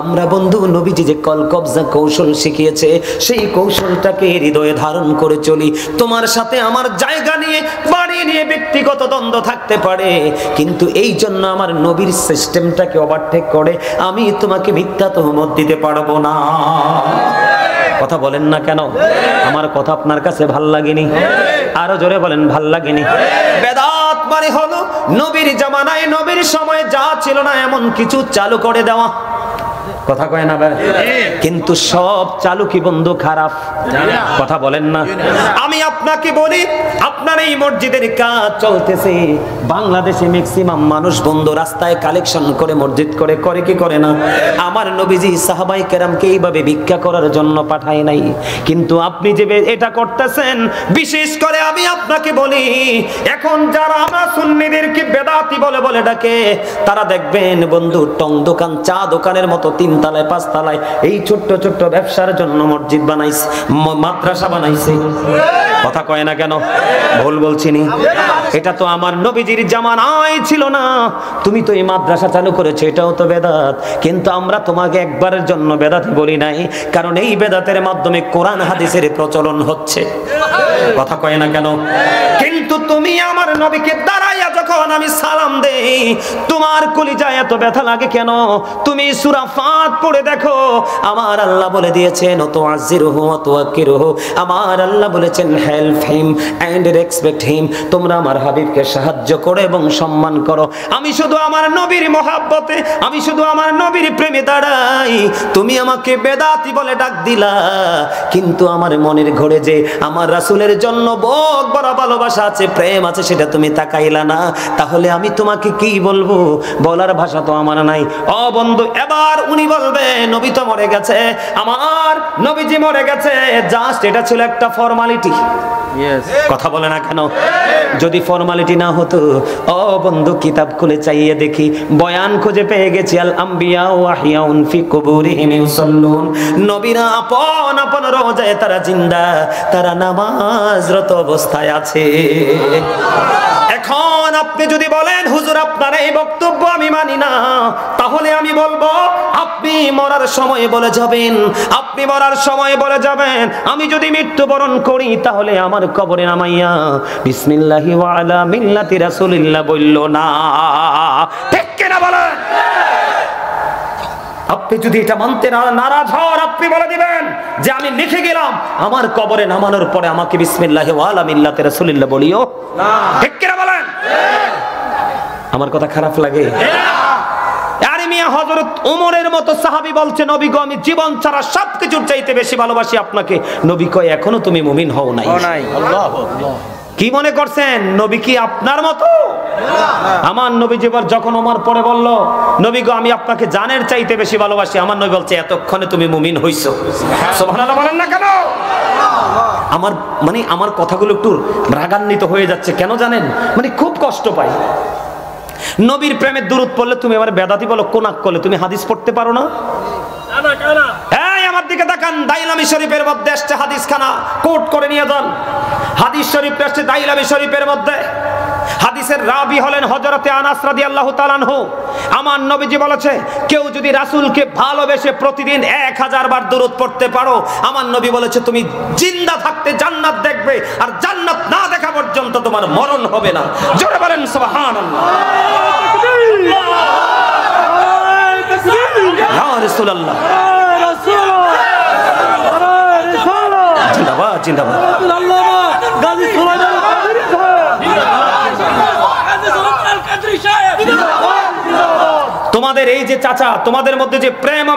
আমরা বন্ধু নবীজি যে কলকবজা কৌশল শিখিয়েছে, সেই কৌশলটাকে হৃদয়ে ধারণ করে চলি। তোমার সাথে আমার জায়গা নিয়ে, বাড়ি নিয়ে ব্যক্তিগত দ্বন্দ্ব থাকতে পারে, কিন্তু এই জন্য আমার নবীর সিস্টেমটাকে ওভারটেক করে আমি তোমাকে মিথ্যা তুহমত দিতে পারবো না। কথা বলেন না কেন? আমার কথা আপনার কাছে ভাল লাগেনি? আরো জোরে বলেন, ভাল লাগেনি? বেদাত মানে হলো নবীর জামানায়, নবীর সময় যা ছিল না এমন কিছু চালু করে দেওয়া। কথা কয় না ভাই? কিন্তু সব চালু কি বন্ধু খারাপ? কথা বলেন না? আমি আপনাকে বলি, আপনার এই মসজিদের কাজ চলতেছে, বাংলাদেশে ম্যাক্সিমাম মানুষ বন্ধু রাস্তায় কালেকশন করে মসজিদ করে, করে কি করে না? আমার নবীজি সাহাবায়ে কেরামকে এইভাবে ভিক্ষা করার জন্য পাঠায় নাই। কিন্তু আপনি যে এটা করতেছেন, বিশেষ করে আমি আপনাকে বলি, এখন যারা আমরা সুন্নিদেরকে বেদাতি বলে বলে ডাকে, তারা দেখবেন বন্ধু টং দোকান, চা দোকানের মতো 3 তলায় 5 তলায় এই ছোট্ট ছোট্ট ব্যবসার জন্য মসজিদ বানাইছে, মাদ্রাসা বানাইছে। কথা কয় না কেন? ভুল বলছিনি? এটা তো আমার নবীজির জামানায় ছিল না। তুমি তো এই মাদ্রাসা চালু করেছো, এটাও তো বেদাত। কিন্তু আমরা তোমাকে একবারের জন্য বেদাতি বলি নাই, কারণ এই বেদাতের মাধ্যমে কোরআন হাদিসের প্রচলন হচ্ছে। কথা কয় না কেন? কিন্তু তুমি আমার নবীকে দাঁড়াইয়া যখন আমি সালাম দেই, তোমার কলিজায় এত ব্যথা লাগে কেন? তুমি সূরা ফাত পড়ে দেখো, আমার আল্লাহ বলে দিয়েছেন তুআজ্জিরুহু ওয়া তুওয়াক্কিরুহু। আমার আল্লাহ বলেছেন help him and respect him. তোমরা আমার হাবিবকে সাহায্য করো এবং সম্মান করো। আমি শুধু আমার নবীর মহব্বতে, আমি শুধু আমার নবীর প্রেমে দাঁড়াই। তুমি আমাকে বেদাতি বলে ডাক দিলা, কিন্তু আমার মনের ঘরে যে আমার রাসূলের জন্য বড় ভালোবাসা আছে, প্রেম আছে, সেটা তুমি তাকাইলা না। তাহলে আমি তোমাকে কি বলবো? বলার ভাষা তো আমার নাই। ও বন্ধু, এবার উনি বলবে নবী তো মরে গেছে, আমার নবীজি মরে গেছে, জাস্ট এটা ছিল একটা ফর্মালিটি। কথা বলে না কেন? যদি ফর্মালিটি না হতো, ও বন্ধু কিতাব খুলে চাইয়ে দেখি, বয়ান খুঁজে পেয়ে গেছি, আল আম্বিয়া ওয়া হিয়াউন ফি কুবুরিহিম ইউসাল্লুন। নবীরা আপন আপন রোজায় তারা জিন্দা, তারা নামাজরত অবস্থায় আছে। এখন আপনি যদি বলেন হুজুর আপনার এই বক্তব্য আমি মানি না, তাহলে আমি বলবো আপনি মরার সময় বলে যাবেন, আপনি মরার সময় বলে যাবেন, আমি যদি মৃত্যুবরণ করি তাহলে আমার কবরে নামাইয়া বিসমিল্লাহি ওয়া আলা মিল্লাতি রাসূলিল্লাহ বললো না। ঠিক কিনা বলেন? আপনি যদি এটা মানতে নারাজ হন, আপনি বলে দিবেন যে আমি লিখে গেলাম, আমার কবরে নামানোর পরে আমাকে বিসমিল্লাহি ওয়া আলা মিল্লাতি রাসূলিল্লাহ বলিও না। ঠিক কিনা বলেন? আমার কথা খারাপ লাগে? আরে মিয়া হযরত ওমরের মতো সাহাবী বলছে, নবী গো আমি জীবন ছাড়া সবকিছুর চাইতে বেশি ভালোবাসি আপনাকে। নবী কয় এখনো তুমি মুমিন হও নাই। কি মনে করছেন নবী কি আপনার মতো? আমার নবী যখন ওমর পরে বলল, নবী গো আমি আপনাকে জানের চাইতে বেশি ভালোবাসি, আমার নবী বলছে এতক্ষণে তুমি মুমিন হইছো। সুবহানাল্লাহ বলেন না কেন? আমার কথাগুলো একটু রাগান্বিত হয়ে যাচ্ছে কেন জানেন? খুব কষ্ট পাই। নবীর প্রেমের দুরূদ পড়লে তুমি আমার বেদাতি বলো, কোনাক করলে তুমি হাদিস পড়তে পারো না? এই আমার দিকে তাকান, দাইলামি শরীফের মধ্যে আসছে হাদিস খানা, কোট করে নিয়ে যান। হাদিস শরীফ আসছে দাইলামি শরীফের মধ্যে। হাদিসের রাবি হলেন হযরতে আনাস রাদিয়াল্লাহু তাআলা আনহু। আমার নবীজি বলেছে, কেউ যদি রাসূলকে ভালোবেসে প্রতিদিন 1000 বার দুরূদ পড়তে পারো, আমার নবী বলেছে তুমি জিন্দা থাকতে জান্নাত দেখবে, আর জান্নাত না দেখা পর্যন্ত তোমার মরণ হবে না। জোরে বলেন সুবহানাল্লাহ। ইয়া রাসূলুল্লাহ, জিন্দাবাদ জিন্দাবাদ। তোমাদের এই যে চাচা, তোমাদের মধ্যে যে প্রেম